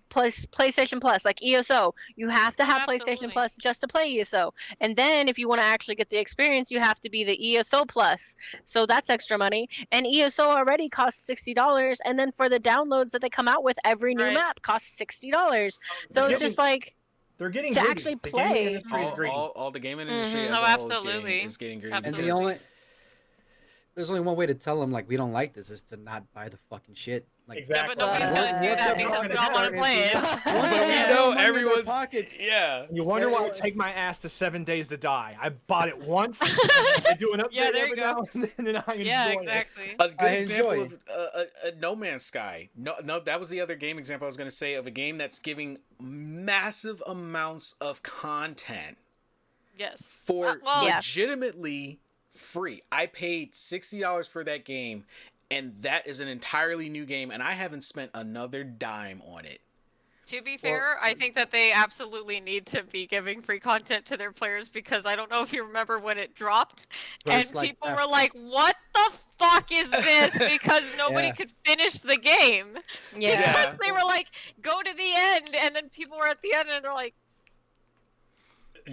PlayStation Plus, like ESO. You have to Oh, have PlayStation absolutely. Plus just to play ESO. And then if you want to actually get the experience, you have to be the ESO Plus. So that's extra money. And ESO already costs $60. And then for the downloads that they come out with, every new Right. map costs $60. So it's just like, They're getting to greedy. actually The gaming play. industry is greedy. All the gaming industry Mhm. as Oh, a whole absolutely. is getting greedy. And Absolutely. the only there's only one way to tell them like we don't like this is to not buy the fucking shit. Like, Exactly. Yeah, but nobody's What- gonna do what that the because fuck we all want is to play it. Once But they we have know money in their everyone's pockets. yeah. You wonder why I take my ass to 7 Days to Die. I bought it once. I do an update Yeah, there you every go. now and then, and I enjoy Yeah, it. exactly. A good I example enjoy of a No Man's Sky. No, that was the other game example I was going to say of a game that's giving massive amounts of content Yes. for Well, yeah. legitimately free. I paid $60 for that game, and that is an entirely new game, and I haven't spent another dime on it. To be fair, I think that they absolutely need to be giving free content to their players because I don't know if you remember when it dropped But and it's like people that. were like, "What the fuck is this?" because nobody Yeah. could finish the game yeah. because they were like, "Go to the end," and then people were at the end and they're like,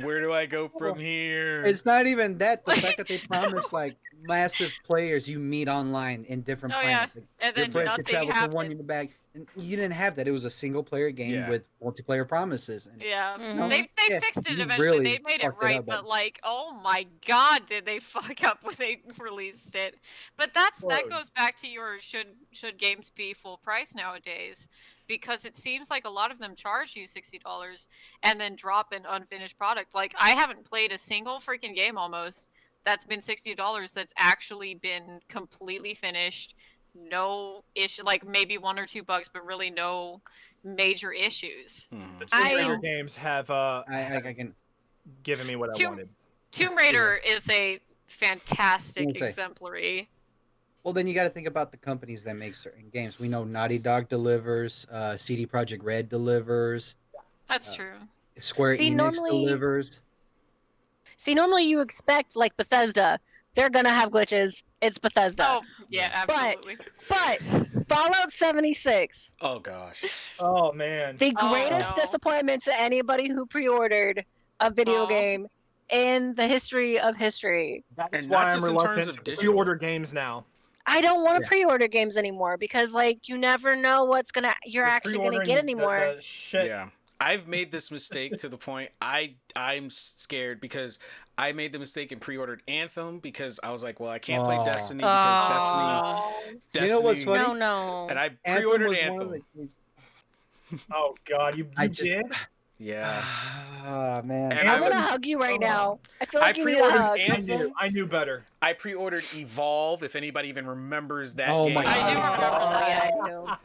Where do I go from here? It's not even that. The fact that they promise like massive players you meet online in different Oh, yeah. planets. Like, and your then friends can nothing travel from one happened. in the back. And you didn't have that. It was a single player game Yeah. with multiplayer promises. And Yeah, Mhm. they Yeah, fixed it you eventually. really They made it fucked it right, up, but but- like, oh my god, did they fuck up when they released it? But that Explode. goes back to your should games be full price nowadays? Because it seems like a lot of them charge you $60 and then drop an unfinished product. Like I haven't played a single freaking game almost that's been $60 that's actually been completely finished. No issue, like maybe one or two bugs, but really no major issues. Mhm. The Tomb Raider I- games have I can. given me what I Tomb- wanted. Tomb Raider is a fantastic Okay. exemplary. Well, then you got to think about the companies that make certain games. We know Naughty Dog delivers, CD Projekt Red delivers, That's Uh, true. Square See, Enix normally- delivers. See, normally you expect like Bethesda, they're gonna have glitches. It's Bethesda. Oh, yeah, But- absolutely. But Fallout 76, Oh gosh. Oh man. the Oh, greatest no. disappointment to anybody who pre-ordered a video Oh. game in the history of history. That's And why not I'm just in terms reluctant of to digital. pre-order games now. I don't want to Yeah. pre-order games anymore because like you never know what's you're With actually gonna pre-ordering get the- anymore. the shit. Yeah. I've made this mistake to the point I'm scared because I made the mistake and pre-ordered Anthem because I was like, well, I can't play Oh. Destiny because Oh. Destiny. You know what's funny? No, no. And I Anthem pre-ordered was Anthem. one of the games- Oh god, you I just- did? Yeah. Ah man. And I'm I gonna was- hug you right Oh. now. I feel I like you need a pre-ordered hug. Anthem. I knew better. I pre-ordered Evolve. If anybody even remembers that Oh game. my I do God. remember Oh, that. yeah, I do.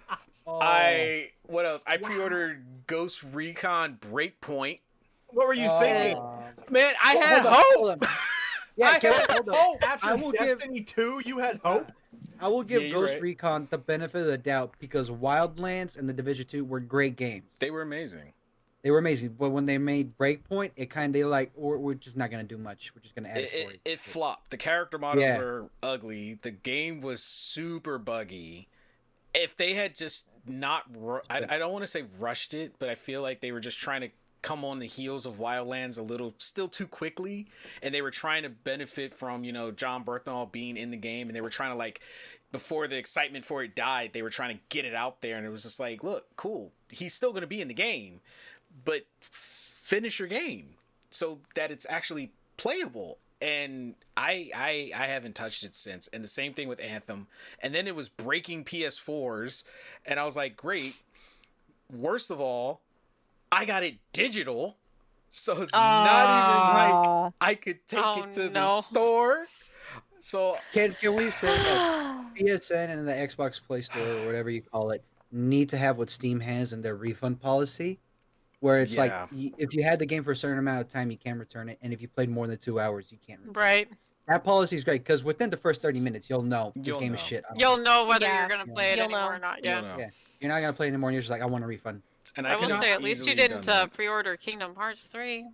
I what else? I pre-ordered Ghost Recon Breakpoint. What were you thinking? Man, I had Hold on, hope. hold on. Yeah, I Kevin, had hold on. hope. After I will give- Destiny 2, you had hope? I will give Yeah, you're Ghost right. Recon the benefit of the doubt because Wildlands and the Division 2 were great games. They were amazing. They were amazing, but when they made Breakpoint, it kind of like we're just not gonna do much. We're just gonna add a story. It flopped. The character models Yeah. were ugly. The game was super buggy. If they had just not, I don't want to say rushed it, but I feel like they were just trying to come on the heels of Wildlands a little, still too quickly, and they were trying to benefit from John Bernthal being in the game, and they were trying to like before the excitement for it died, they were trying to get it out there, and it was just like, look, cool, he's still gonna be in the game, but finish your game so that it's actually playable. And I haven't touched it since. And the same thing with Anthem. And then it was breaking PS4s, and I was like, great. Worst of all, I got it digital, so it's not even like I could take Oh, it to the no. store. So Can we say that PSN and the Xbox Play Store or whatever you call it need to have what Steam has in their refund policy, where it's Yeah. like if you had the game for a certain amount of time, you can return it, and if you played more than 2 hours, you can't. Return it. Right. That policy is great because within the first 30 minutes, you'll know this You'll game is know. shit. I don't You'll want know whether Yeah. you're gonna play it You'll anymore know. or not. you Yeah. know. Yeah. You're not gonna play it anymore. And you're just like, I want a refund. And I will could've say, at least you easily didn't done that. pre-order Kingdom Hearts 3.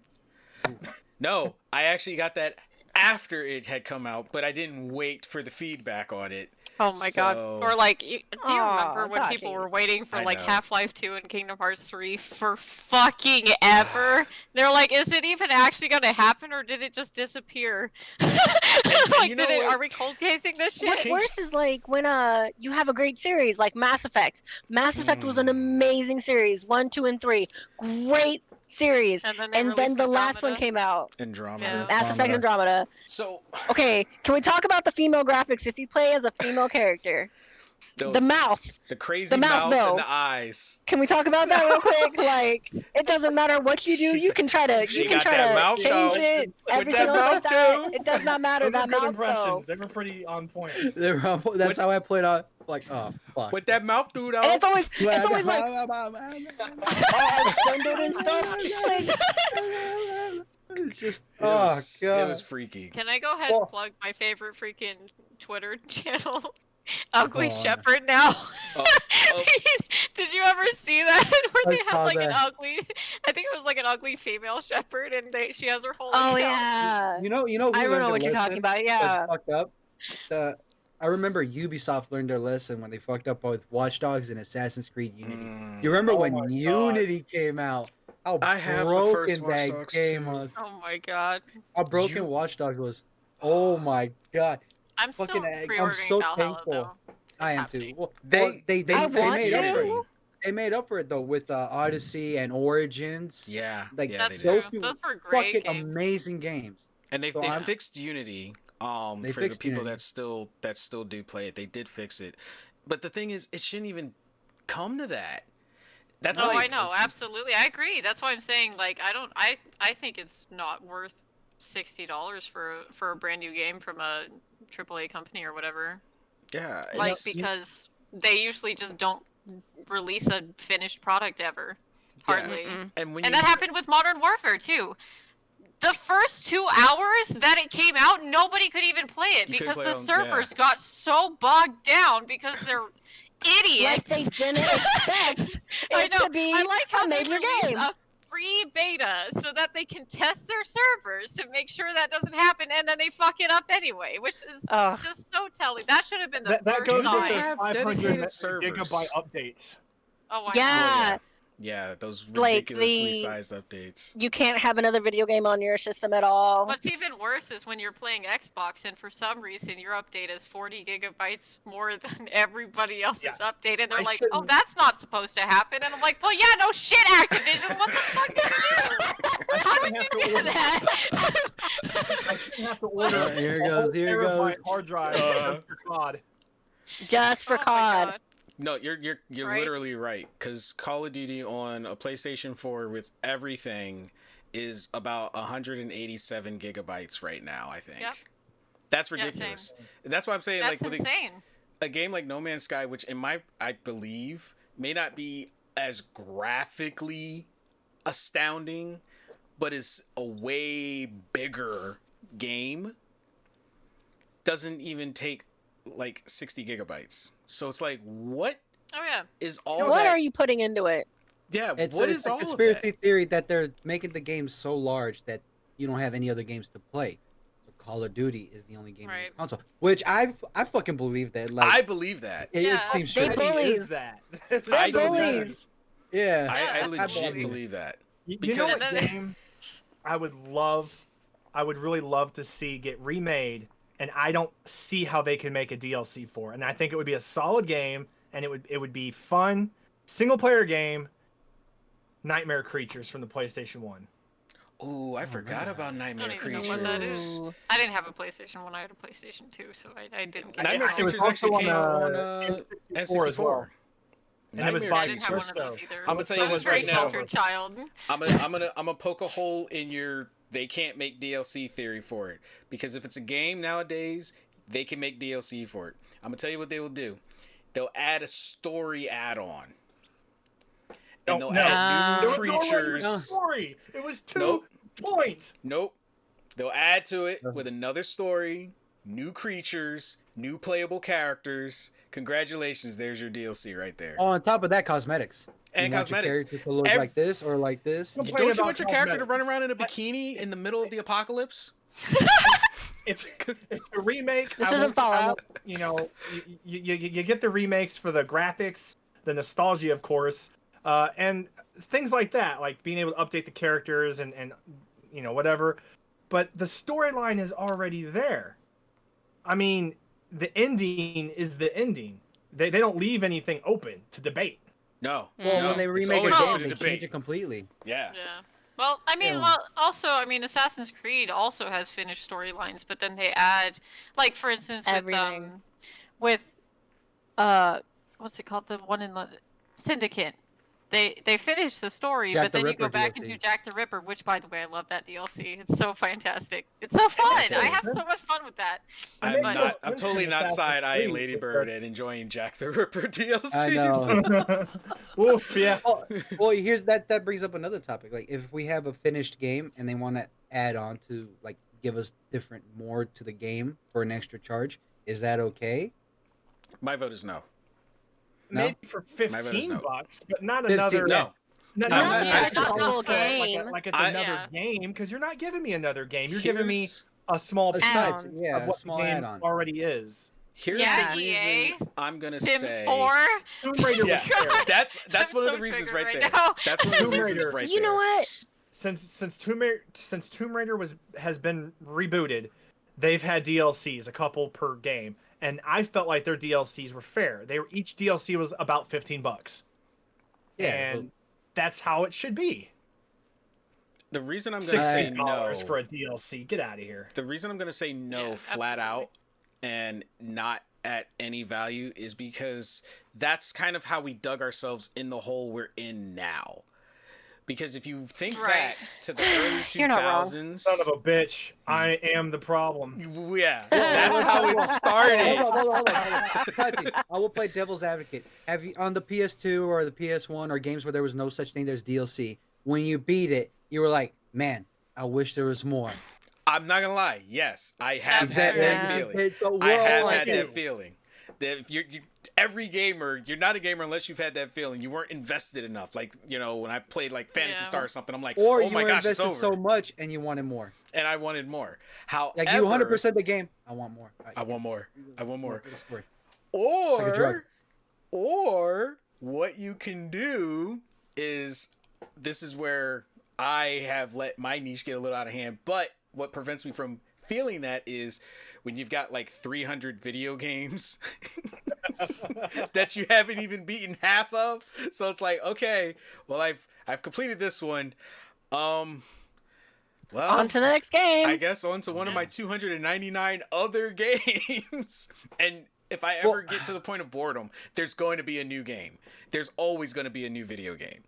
No, I actually got that after it had come out, but I didn't wait for the feedback on it. Oh my god. So- Or like, do you Aw, remember when people Tachi. were waiting for I like know. Half-Life 2 and Kingdom Hearts 3 for fucking ever? They're like, is it even actually gonna happen or did it just disappear? Like, you know what? are we cold casing this shit? What's King- worse is like when you have a great series like Mass Effect. Mass Effect was an Mm. amazing series, 1, 2, and 3. Great series. And then, And then the last one came out. Andromeda. Yeah. Mass Effect Andromeda. So Okay, can we talk about the female graphics? If you play as a female character, the mouth. the crazy the mouth, mouth though. and the eyes. Can we talk about that real quick? Like, it doesn't matter what you do. You can try to. She You can got try that to mouth, change though. it. With Everything that else mouth, like that. though. It does not matter. Those That are good mouth, impressions. though. They were pretty on point. That's how I played on. Like, oh fuck. With that mouth, dude. And it's always like extended and stuff. Like, It's just It oh was, god. it was freaky. Can I go ahead Well- and plug my favorite freaking Twitter channel? Ugly Go on. Shepherd now. Oh, oh. Did you ever see that? Where I they saw had like an that. ugly, I think it was like an ugly female shepherd, and she has her whole. oh account. yeah. You know. Who I learned don't know their what you're talking lesson? about. Yeah. Fucked up. I remember Ubisoft learned their lesson when they fucked up with Watch Dogs and Assassin's Creed Unity. Mm. You remember Oh when my God. Unity came out? How I have the first broken Watch that Dogs game too. was. Oh my god. How broken You- Watch Dogs was. Oh my god. I'm still Fucking egg. I'm pre-ordering so Valhalla thankful. though. I am happening. too. Well, They I fixed want made up for Unity. it. They made up for it though with Odyssey and Origins. Yeah, Like yeah, That's they true. did. those two Those were great fucking games. amazing games. And So they I'm- fixed Unity. They For the fixed people Unity. that still do play it, they did fix it. But the thing is, it shouldn't even come to that. That's Oh, like I know, absolutely. I agree. That's why I'm saying, like, I think it's not worth $60 for a brand new game from a AAA company or whatever. yeah, Like, it's- because they usually just don't release a finished product ever. Yeah. Hardly. Mm-mm. and when And you that happened with Modern Warfare too. The first 2 hours that it came out, nobody could even play it You couldn't because play the on- servers got so bogged down because they're Like idiots. they didn't expect I it know. to be I like how a they major released game. a free beta so that they can test their servers to make sure that doesn't happen, and then they fuck it up anyway, which is Ugh. just so telling. That should have been the That first goes with Why? sign. the Have 500 dedicated servers. gigabyte updates. Oh, I Yeah. know. yeah, those Like ridiculously the- sized updates. You can't have another video game on your system at all. What's even worse is when you're playing Xbox and for some reason your update is 40 gigabytes more than everybody else's update, and they're I like, "Oh, shouldn't- that's not supposed to happen," and I'm like, "Well, yeah, no shit, Activision. What the fuck did you do? How did you do that?" I shouldn't have to order. Here a whole goes, here terabyte goes. hard drive Uh, for COD. Just for Oh my COD. God. No, you're Right? literally right, because Call of Duty on a PlayStation 4 with everything is about 187 gigabytes right now, I think. Yep. That's Yeah, same. ridiculous. That's why I'm saying, That's like, with insane. a game like No Man's Sky, which I believe may not be as graphically astounding, but is a way bigger game, doesn't even take like 60 gigabytes. So it's like, what Oh yeah. is all What that? are you putting into it? Yeah, It's, what it's is a all conspiracy of that? theory that they're making the game so large that you don't have any other games to play. So Call of Duty is the only game on Right. the console, which I fucking believe that. Like I believe that. Yeah. it seems They strange. bully- bullies. Is that? I They're believe bullies. Yeah, I Yeah, legit absolutely. believe that. You know Because- what game I would really love to see get remade, and I don't see how they can make a DLC for. And I think it would be a solid game, and it would be fun, single player game. Nightmare Creatures from the PlayStation 1. Ooh, I forgot about Nightmare even know Creatures. what that is. Ooh. I didn't have a PlayStation when I had a PlayStation 2, so I didn't get Nightmare it. It was Creatures actually also came out on, on N64 as N64. well. And it was Nightmare by I didn't have one of Creatures. those either. I'm gonna tell you I was this a very right now. sheltered child. I'm gonna poke a hole in your they can't make DLC theory for it, because if it's a game nowadays, they can make DLC for it. I'm gonna tell you what they will do. They'll add a story add-on, and they'll No, add There new was already a creatures. story. It was 2 Nope. points. Nope. They'll add to it with another story, new creatures, new playable characters. Congratulations, there's your DLC right there. on top of that, cosmetics. And you want your cosmetics. character to look Ev- like this or like this. Don't Don't you about want your character to cosmetics. run around in a bikini in the middle of the apocalypse? It's a remake. This I isn't want- Fallout. You know, you get the remakes for the graphics, the nostalgia, of course, and things like that, like being able to update the characters and you know whatever. But the storyline is already there. I mean, the ending is the ending. They don't leave anything open to debate. No. Well, no, when they it's remake a always open game, to they debate. change it completely. Yeah. Yeah. Well, I mean, Yeah. I mean, Assassin's Creed also has finished storylines, but then they add, like, for instance, Everything. with what's it called, the one in the Syndicate. They finish the story, Jack but the then you Ripper go back and DLC. do Jack the Ripper, which, by the way, I love that DLC. It's so fantastic. It's so fun. I have so much fun with that. I'm But- not. I'm totally not Assassin's side eyeing Creed, Lady but- Bird and enjoying Jack the Ripper DLC. I know. Oof, yeah. Well, here's that brings up another topic. Like, if we have a finished game and they want to add on to, like, give us more to the game for an extra charge, is that okay? My vote is no. No? Maybe for My vote is no. $15, but not 15, another. No. Not I'm another not- extra not the charge full for it, game. Like it's I- another Yeah. game, because you're not giving me another game. You're giving me Here's- a small piece Add-ons. Besides, yeah, of a what small the game add-on. already is. Here's Yeah, the EA, reason I'm gonna Sims say. 4. Tomb Raider Yeah, was fair. that's I'm one of so the reasons triggered right right there. now. That's one of the Tomb reasons Raider. right You there. know what? Since Tomb Raider has been rebooted, they've had DLCs, a couple per game, and I felt like their DLCs were fair. Each DLC was about $15, Yeah, and that's how it should be. The reason I'm going to say no $60 for a DLC. Get out of here. The reason I'm going to say no Yeah, flat absolutely. out and not at any value is because that's kind of how we dug ourselves in the hole we're in now. Because if you think Right. back to the early You're not wrong. 2000s, Son of a bitch. I am the problem. yeah, that's how it started. Hold on. Touchy, I will play devil's advocate. Have you on the PS2 or the PS1 or games where there was no such thing as DLC? When you beat it, you were like, "Man, I wish there was more." I'm not gonna lie. Yes, I have That's had true. that Yeah. feeling. I have had that feeling. That if every gamer, you're not a gamer unless you've had that feeling. You weren't invested enough. Like, you know, when I played like Phantasy Yeah. Star or something, I'm like, Or oh you my were gosh, it's invested over. so much and you wanted more. And I wanted more. However, Like you 100% the game. I want more. I want more. I want more. Like a drug. Or what you can do is, this is where I have let my niche get a little out of hand, but what prevents me from feeling that is when you've got like 300 video games that you haven't even beaten half of. So it's like, okay, well, I've completed this one. Well, On to the next game. I guess on to one of my 299 other games. And if I ever get to the point of boredom, there's going to be a new game. There's always going to be a new video game.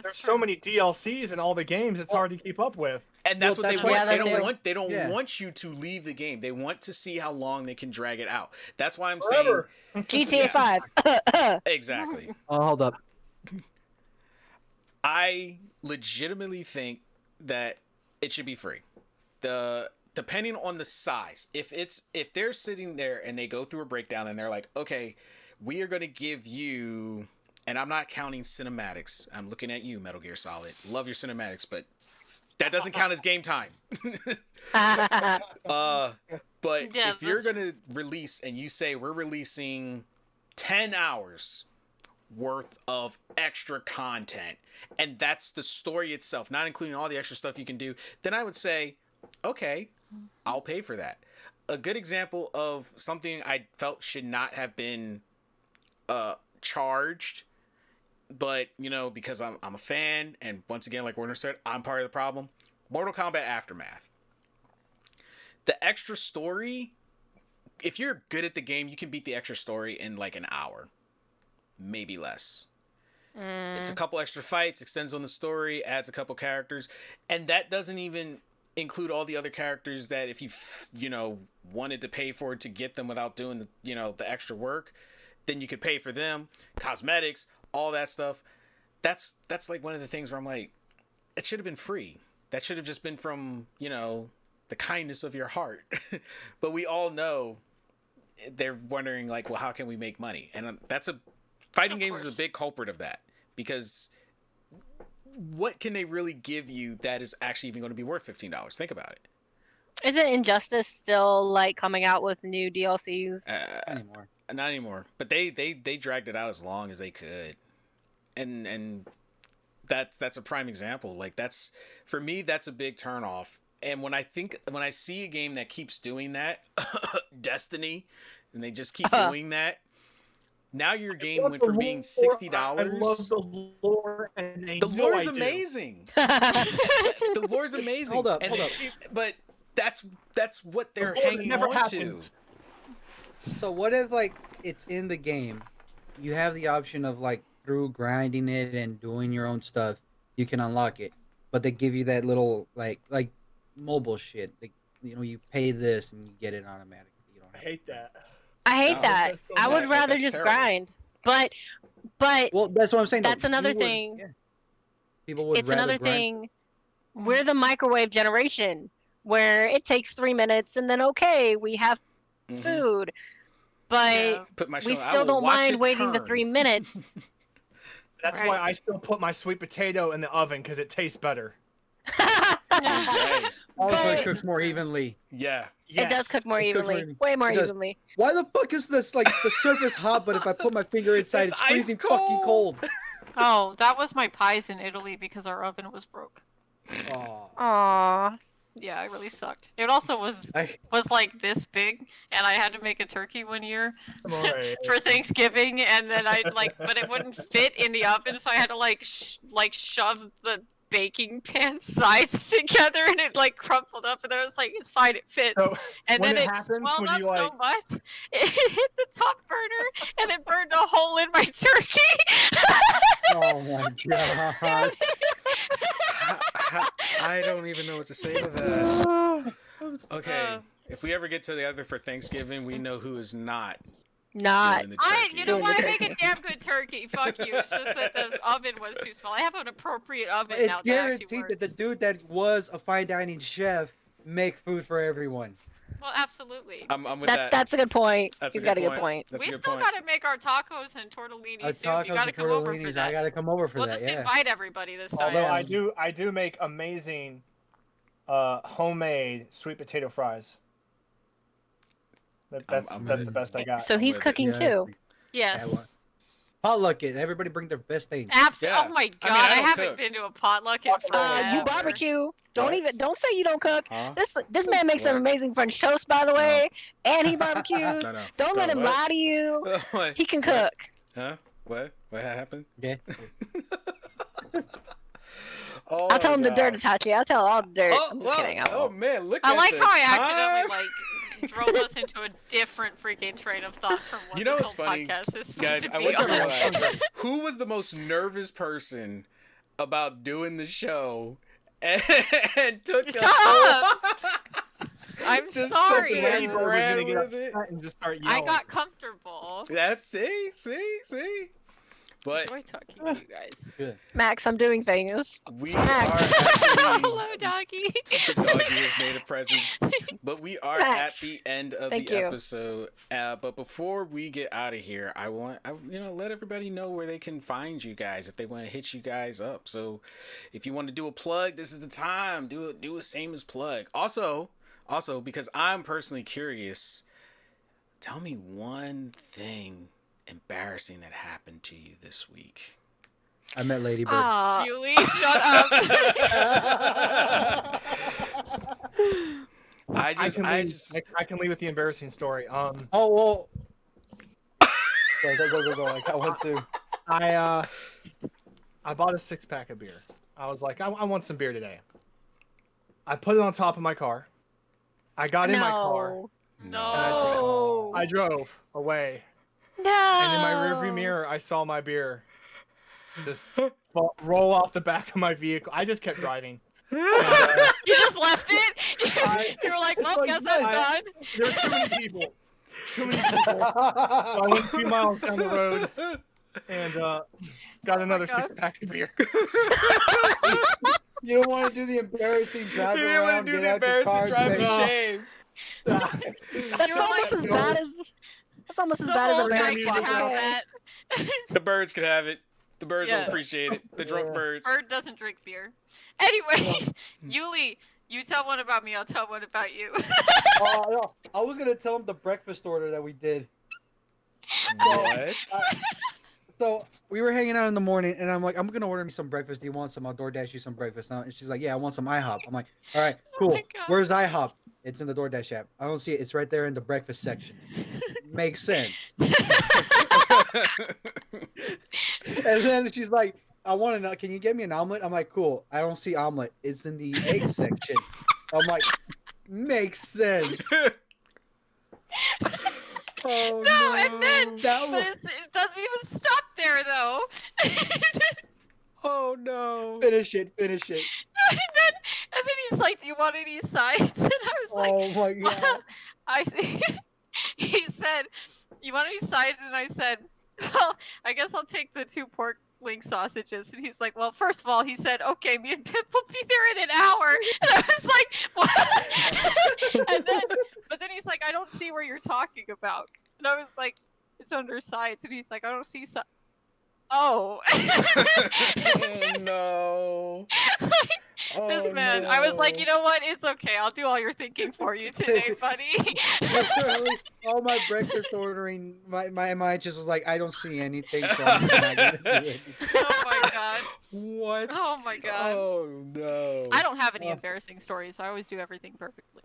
There's so many DLCs in all the games, it's hard to keep up with. And that's Well, what that's they why- want. Yeah, They that don't too. want. They don't Yeah. want you to leave the game. They want to see how long they can drag it out. That's why I'm Forever. GTA Yeah. 5. saying exactly. Oh, hold up. I legitimately think that it should be free. Depending on the size, if they're sitting there and they go through a breakdown and they're like, okay, we are going to give you, and I'm not counting cinematics. I'm looking at you, Metal Gear Solid. Love your cinematics, but that doesn't count as game time. But Yeah, if you're that's gonna release and you say we're releasing 10 hours worth of extra content, and that's the story itself, not including all the extra stuff you can do, then I would say, okay, I'll pay for that. A good example of something I felt should not have been charged, but you know, because I'm a fan, and once again, like Warner said, I'm part of the problem. Mortal Kombat Aftermath. The extra story, if you're good at the game, you can beat the extra story in like an hour, maybe less. It's a couple extra fights, extends on the story, adds a couple characters, and that doesn't even include all the other characters that if you know, wanted to pay for it to get them without doing the, you know, the extra work, then you could pay for them, cosmetics, all that stuff. That's like one of the things where I'm like, it should have been free. That should have just been from, you know, the kindness of your heart. But we all know they're wondering like, well, how can we make money? And fighting Of games is course. a big culprit of that, because what can they really give you that is actually even going to be worth $15? Think about it. Isn't Injustice still like coming out with new DLCs? Anymore. Not anymore, but they dragged it out as long as they could, and that's a prime example. Like, that's, for me, that's a big turnoff. And when I see a game that keeps doing that, Destiny, and they just keep doing that, now your game went from being $60. I love the lore, and they The know lore is I do. amazing. The lore is amazing. Hold up. But that's what they're The lore hanging never on happened. to. So what if like it's in the game? You have the option of like through grinding it and doing your own stuff, you can unlock it. But they give you that little like mobile shit. You know, you pay this and you get it automatically. You don't I have hate that. I hate No, that. that's so I would bad. rather That's just terrible. grind. But Well, that's what I'm saying. though. That's another You would- thing. yeah. People would it's rather another grind. thing. We're the microwave generation where it takes 3 minutes and then okay, we have Mhm. food. But Yeah. Put my we show- I still will don't watch mind it waiting the turn. 3 minutes. That's Right. why I still put my sweet potato in the oven, because it tastes better. Hey, Also, But- it cooks more evenly. yeah. It does cook more it cooks more evenly. evenly. Way more It does. evenly. Why the fuck is this like the surface hot, but if I put my finger inside, It's it's freezing ice fucking cold? Oh, that was my pies in Italy because our oven was broke. Aw. Aww. Yeah, it really sucked. It also was like this big, and I had to make a turkey one year for Thanksgiving, and then but it wouldn't fit in the oven, so I had to shove the baking pan sides together, and it like crumpled up, and then I was like, it's fine, it fits. So, and when then it it happens, swelled would up you, so much, it hit the top burner, and it burned a hole in my turkey. Oh my god. I don't even know what to say to that. Okay, if we ever get to the other for Thanksgiving, we know who is not Not. doing the turkey. You know Doing what? the I make a damn good turkey. Fuck you. It's just that the oven was too small. I have an appropriate oven now It's that actually guaranteed works. that the dude that was a fine dining chef make food for everyone. Well, absolutely. I'm with that. That's a good point. That's He's a got good a good point. That's We a good still point. gotta make our tacos and tortellini soup. You Tacos gotta and come over for tortellinis, that. I gotta come over for We'll that. just Yeah. invite everybody this time. Although Yeah. I do make amazing homemade sweet potato fries. That's I'm that's with the it. best I got. So I'm he's with it. cooking Yeah. too. Yes. Potluck it. Everybody bring their best things. Absolutely. Yeah. Oh my I mean, god, I I don't haven't cook. been to a potluck in forever. You barbecue. What? Don't say you don't cook. Huh? This man makes some What? amazing French toast, by the way, and he barbecues. No. Don't let him What? lie to you. What? He can What? cook. Huh? What? What happened? Yeah. Oh, I'll tell him the dirt, gosh. Itachi. I'll tell all the dirt. I'm just Oh, kidding. I oh won't. man, look I at like the how I time. accidentally drove us into a different freaking train of thought from what You know this what's whole funny? podcast is supposed Guys, to I be want you to on. realize who was the most nervous person about doing the show and took Shut a up! I'm Just sorry. took it Lady and Bird was ran gonna get with it. upset and just start I yelling. got comfortable. That's see. But Enjoy talking to you guys. Good. Max, I'm doing things. we Max. are actually Hello, doggy. the doggy has made a presence. But we are at Max. the end of Thank the you. episode. But before we get out of here, I let everybody know where they can find you guys if they want to hit you guys up. So if you want to do a plug, this is the time. Do a same as plug. Also, because I'm personally curious, tell me one thing embarrassing that happened to you this week. I met Lady Bird. Aw. Yuli, shut up. I I just can leave with the embarrassing story. Oh well. Go. I got one too. I bought a 6-pack of beer. I was like, I want some beer today. I put it on top of my car. I got in my car. No. I drove away, No. and in my rearview mirror, I saw my beer just roll off the back of my vehicle. I just kept driving. You just left it? You were like, well, guess I'm done. There were too many people. So I went a few miles down the road and got another God. 6-pack of beer. You don't want to do the embarrassing drive you didn't around, want to do get the out your car, embarrassing drive of say, shame. That's You're almost like, as bad as. That's almost as Some bad as a old guy marriage can walk have away. that. The birds could have it. The birds will Yeah. appreciate it. The drunk Yeah. birds. Bird doesn't drink beer. Anyway, Yuli, you tell one about me, I'll tell one about you. Oh no! I was gonna tell him the breakfast order that we did. What? So we were hanging out in the morning, and I'm like, I'm gonna order me some breakfast. Do you want some? I'll DoorDash you some breakfast now. And she's like, Yeah, I want some IHOP. I'm like, All right, cool. my God. Where's IHOP? It's in the DoorDash app. I don't see it. It's right there in the breakfast section. Makes sense. And then she's like, I want to know. Can you get me an omelet? I'm like, Cool. I don't see omelet. It's in the egg section. I'm like, Makes sense. Oh No, and then, That but was- it doesn't even stop there, though. Oh no. Finish it. and then he's like, do you want any sides? And I was like, Oh my god. he said, you want any sides? And I said, well, I guess I'll take the 2 pork wing sausages. And he's like, well, first of all, he said, okay, me and Pip will be there in an hour. And I was like, what? But then he's like, I don't see where you're talking about. And I was like, it's under sides. And he's like, I don't see Oh. Oh no. This Oh, man, I was like, no. you know what? It's okay. I'll do all your thinking for you today, buddy. Literally, all my breakfast ordering, my mind just was like, I don't see anything, so I'm just not gonna do anything. Oh my god. What? Oh my god. Oh no. I don't have any Oh. embarrassing stories, so I always do everything perfectly.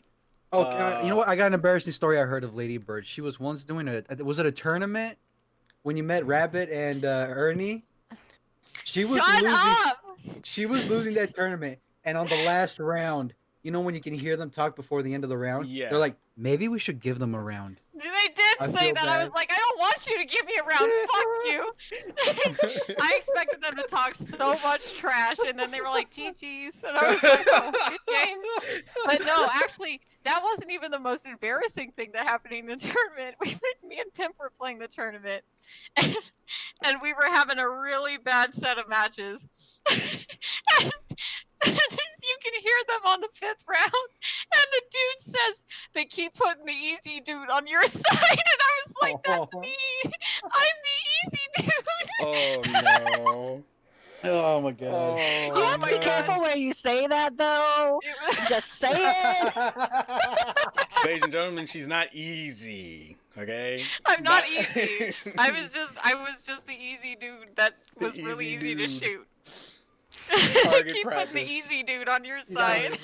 Oh, you know what? I got an embarrassing story I heard of Lady Bird. She was once doing was it a tournament when you met Rabbit and Ernie? She was Shut losing. up! She was losing that tournament, and on the last round, you know when you can hear them talk before the end of the round? Yeah. They're like, maybe we should give them a round. They did I say feel that. I was bad. like, I don't want you to give me a round. Fuck you. I expected them to talk so much trash, and then they were like, GG's. And I was like, oh, good game. But no, actually, that wasn't even the most embarrassing thing that happened in the tournament. Me and Pimp were playing the tournament, and we were having a really bad set of matches. and you can hear them on the 5th round, and the dude says, they keep putting the easy dude on your side, and I was like, that's me. I'm the easy dude. Oh no. Oh my god. Oh, You have to be my careful where you say that, though. It was- Just say it. Ladies and gentlemen, she's not easy. Okay. I'm not easy. I was just the easy dude that The was really easy easy to dude. shoot. Target Keep putting the practice. easy dude on your side.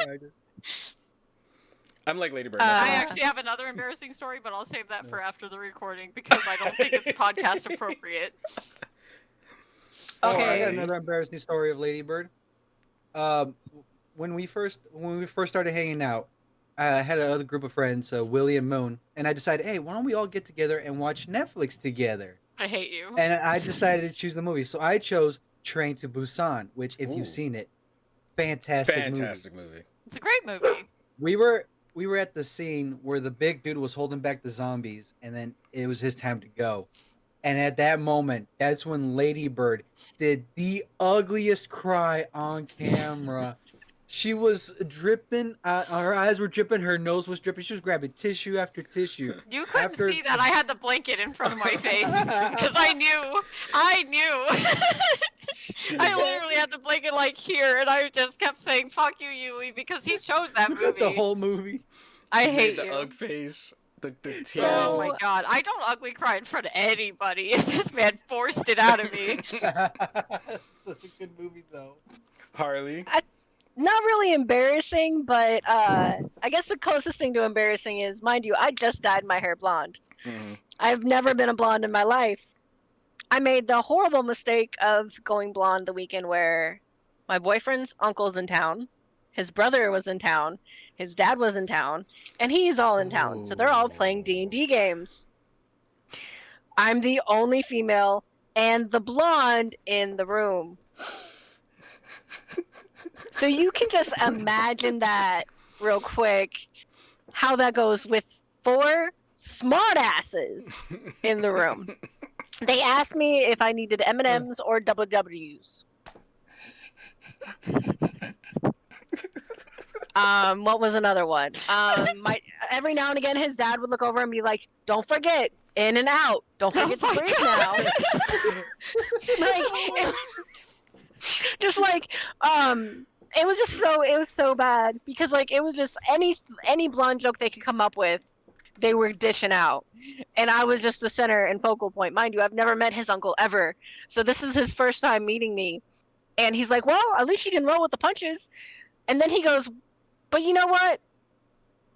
I'm like Lady Bird. I Uh, actually have another embarrassing story, but I'll save that for after the recording because I don't think it's podcast appropriate. Oh, I Okay. got another embarrassing story of Lady Bird. When we first started hanging out, I had another group of friends, Willie and Moon, and I decided, hey, why don't we all get together and watch Netflix together? I hate you. And I decided to choose the movie, so I chose Train to Busan, which, if Ooh. you've seen it, fantastic movie. It's a great movie. We were at the scene where the big dude was holding back the zombies, and then it was his time to go. And at that moment, that's when Lady Bird did the ugliest cry on camera. She was dripping. Her eyes were dripping. Her nose was dripping. She was grabbing tissue after tissue. You couldn't After- see that. I had the blanket in front of my face because I knew. I literally had the blanket like here, and I just kept saying "fuck you, Yuli," because he chose that movie. The whole movie. I Made hate the you. Ugg face. The tears. Oh So- my god, I don't ugly cry in front of anybody. This man forced it out of me. Such a good movie, though. Harley. Not really embarrassing, but I guess the closest thing to embarrassing is, mind you, I just dyed my hair blonde. Mhm. I've never been a blonde in my life. I made the horrible mistake of going blonde the weekend where my boyfriend's uncle's in town, his brother was in town, his dad was in town, and he's all in town. So they're all playing D&D games. I'm the only female and the blonde in the room. So you can just imagine that real quick, how that goes with 4 smartasses in the room. They asked me if I needed M&Ms or WWs. What was another one? Every now and again, his dad would look over and be like, "Don't forget, in and out. Don't forget Oh to my breathe God. now." Like, just like, it was so bad because like it was just any blonde joke they could come up with, they were dishing out, and I was just the center and focal point. Mind you, I've never met his uncle ever, so this is his first time meeting me, and he's like, "Well, at least you can roll with the punches," and then he goes, "But you know what?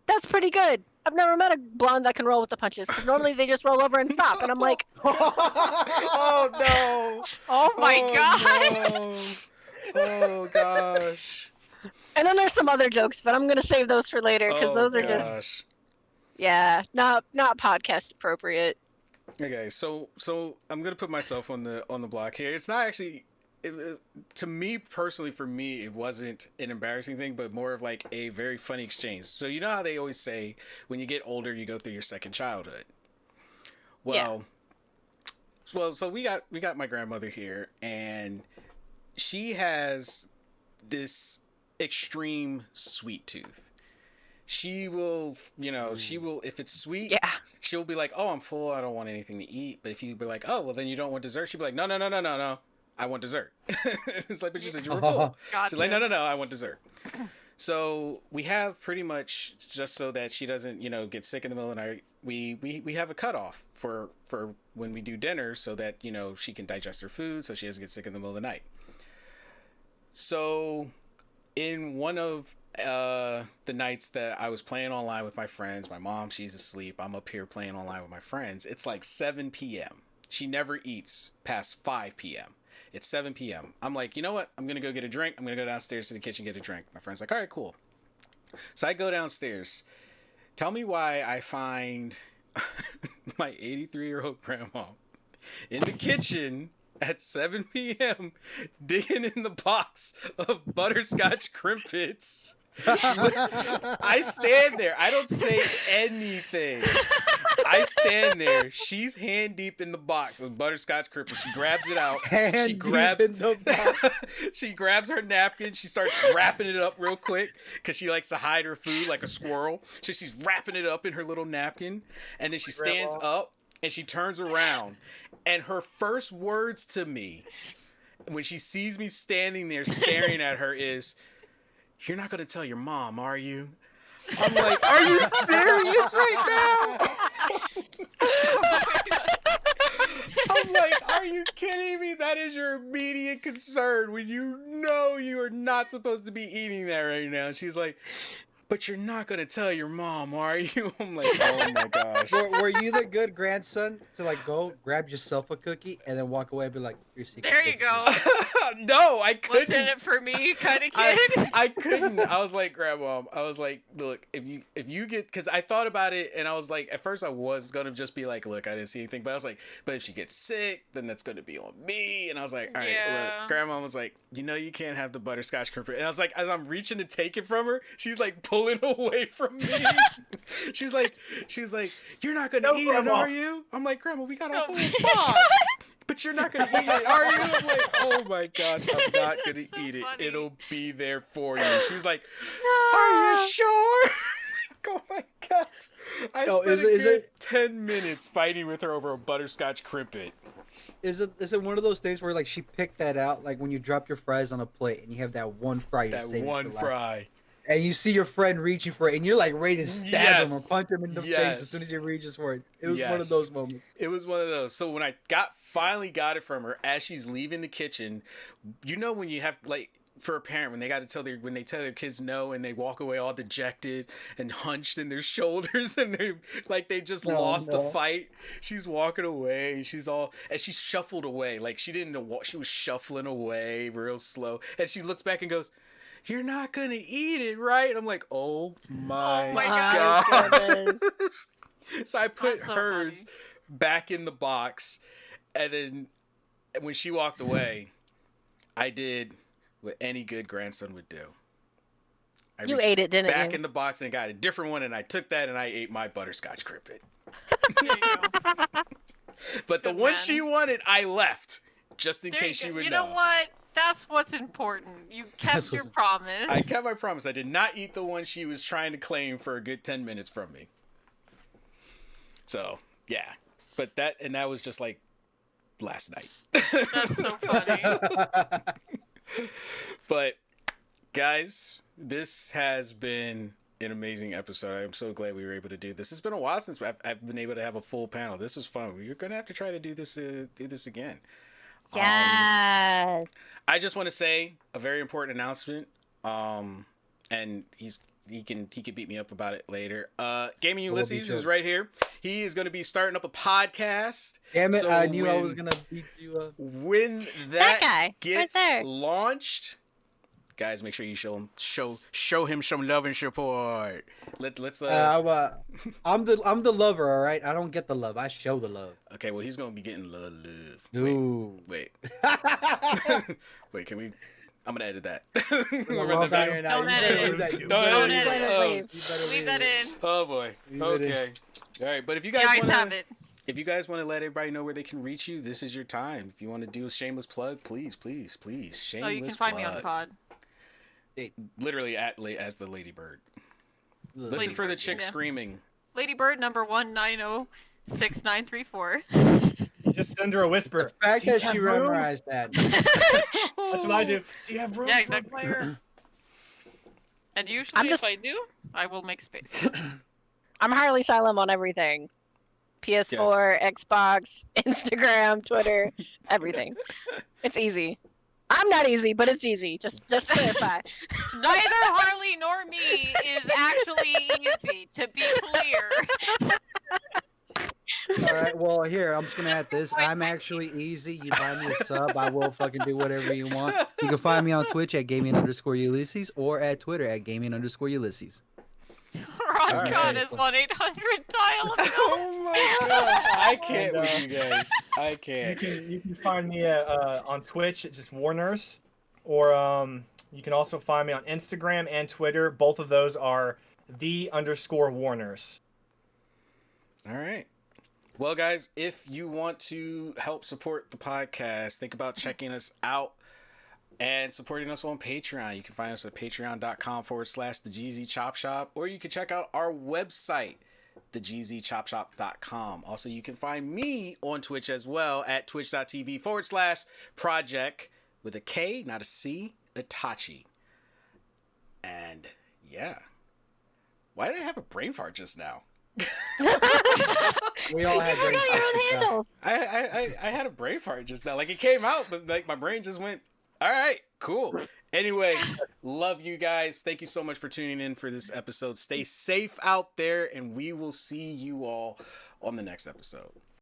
That's pretty good. I've never met a blonde that can roll with the punches because normally they just roll over and stop," and I'm like, Oh no! Oh my Oh, god. no. Oh gosh. and then there's some other jokes, but I'm gonna save those for later because Oh, those are gosh. just, yeah, not podcast appropriate. Okay, so I'm gonna put myself on the block here. It's not actually, to me personally, for me, it wasn't an embarrassing thing, but more of like a very funny exchange. So you know how they always say when you get older, you go through your second childhood. Well, so we got my grandmother here, and she has this extreme sweet tooth. She will, if it's sweet, Yeah. she'll be like, "Oh, I'm full. I don't want anything to eat." But if you be like, "Oh, well, then you don't want dessert," she'll be like, "No, no, no, no, no, no. I want dessert. It's like, but you said you were full. Gotcha. She's like, no, I want dessert. So we have pretty much, just so that she doesn't, get sick in the middle of the night, we have a cutoff for when we do dinner, so that, she can digest her food, so she doesn't get sick in the middle of the night. So in one of the nights that I was playing online with my friends, my mom, she's asleep, I'm up here playing online with my friends, it's like 7 p.m. She never eats past 5 p.m. It's 7 p.m. I'm like, you know what? I'm going to go get a drink. I'm going to go downstairs to the kitchen, get a drink. My friend's like, all right, cool. So I go downstairs. Tell me why I find my 83-year-old grandma in the kitchen at 7 p.m. digging in the box of butterscotch crimpets. I stand there. I don't say anything. I stand there. She's hand deep in the box of butterscotch crimpets. She grabs it out. She grabs she grabs her napkin. She starts wrapping it up real quick because she likes to hide her food like a squirrel. So she's wrapping it up in her little napkin, and then she stands up and she turns around. And her first words to me, when she sees me standing there staring at her, is, "You're not going to tell your mom, are you?" I'm like, are you serious right now? I'm like, are you kidding me? That is your immediate concern when you know you are not supposed to be eating that right now. And she's like, but you're not going to tell your mom, are you? I'm like, oh my gosh. Were you the good grandson to like go grab yourself a cookie and then walk away and be like, your secret There you cookie?" go. No, I couldn't. What's in it for me, kind of kid? I couldn't. I was like, Grandma, I was like, look, if you get, because I thought about it, and I was like, at first I was gonna just be like, look, I didn't see anything, but I was like, but if she gets sick, then that's gonna be on me. And I was like, all right, Yeah. look. Grandma was like, you can't have the butterscotch crimpet. And I was like, as I'm reaching to take it from her, she's like pulling away from me. she's like, you're not gonna eat Grandma. it, are you? I'm like, Grandma, we got a Oh whole my box. But you're not gonna eat it, are you? I'm like, oh my gosh, I'm not gonna It's so eat it. funny. It'll be there for you. She was like, are you sure? Oh my god. I No, spent is a good it- 10 minutes fighting with her over a butterscotch crimpet. Is it one of those things where like she picked that out, like when you drop your fries on a plate and you have that one fry you're That saving one for last, fry. and you see your friend reaching for it and you're like ready to stab him or Yes. punch him in the face Yes. as soon as he reaches for it. It was one Yes. of those moments. It was one of those. So when I finally got it from her as she's leaving the kitchen, when you have like, for a parent, when they tell their kids no and they walk away all dejected and hunched in their shoulders and they just lost the fight. She's walking away. And she shuffled away. Like she didn't know what she was shuffling away real slow. And she looks back and goes, "You're not gonna eat it, right?" I'm like, oh my, my god. goodness. So I put That's so hers back in the box, and then when she walked away, I did what any good grandson would do. I You reached ate it, didn't back you? in the box and got a different one, and I took that and I ate my butterscotch crimpet. There you go. But the Good one man. she wanted, I left just in There case you she go. would You know. know what? That's what's important. You kept That's your what's- promise. I kept my promise. I did not eat the one she was trying to claim for a good 10 minutes from me. So, yeah. But that was just like last night. That's so funny. But guys, this has been an amazing episode. I'm so glad we were able to do this. It's been a while since I've been able to have a full panel. This was fun. We're gonna have to try to do this again. Yes. I just want to say a very important announcement. And he can beat me up about it later. Gaming Well, Ulysses be is sure. right here. He is going to be starting up a podcast. Damn it! So I knew I when- was gonna beat you up. When That guy, right gets there. launched, guys, make sure you show him some love and support. Let's I'm the lover, all right. I don't get the love. I show the love. okay. Well, he's gonna be getting love. Ooh. Wait. Wait. Can we? I'm gonna edit that. Well, We're in the now video. you're not- Don't you edit better it. leave that- you Don't better edit leave it. that- Oh. you better Leave that in. Oh boy. Leave it in. Okay. All right. But if you The guys eyes wanna, have it. if you guys want to let everybody know where they can reach you, this is your time. If you want to do a shameless plug, please. Shameless Oh, you can find me on plug. Pod. Literally as the Ladybird. Listen Lady for the bird, chick yeah. screaming. Ladybird number 1906934. Just send her a whisper. The fact "Do you that she have room?" memorized that. That's what I do. Do you have room Yeah, for exactly. a player? And usually, I'm just- if I do, I will make space. I'm Harley Silem on everything. PS4, Xbox, Instagram, Twitter, everything. It's easy. I'm not easy, but it's easy. Just clarify. Neither Harley nor me is actually easy, to be clear. All right, well, here, I'm just going to add this. I'm actually easy. You buy me a sub, I will fucking do whatever you want. You can find me on Twitch at gaming_Ulysses or at Twitter at gaming_Ulysses. Ron All Con right. is 1-800-dial a Oh my gosh, I can't And, with you guys. I You can't. can find me on Twitch at just Warners, or you can also find me on Instagram and Twitter. Both of those are _Warners. All right. Well, guys, if you want to help support the podcast, think about checking us out and supporting us on Patreon. You can find us at patreon.com/the Chop Shop, or you can check out our website, thegzchopshop.com. Also, you can find me on Twitch as well at twitch.tv/project with a K, not a C, Itachi. And yeah. Why did I have a brain fart just now? We all had You great forgot your own questions, handles. I had a brain fart just now. Like it came out, but like my brain just went, all right, cool. Anyway, love you guys. Thank you so much for tuning in for this episode. Stay safe out there, and we will see you all on the next episode.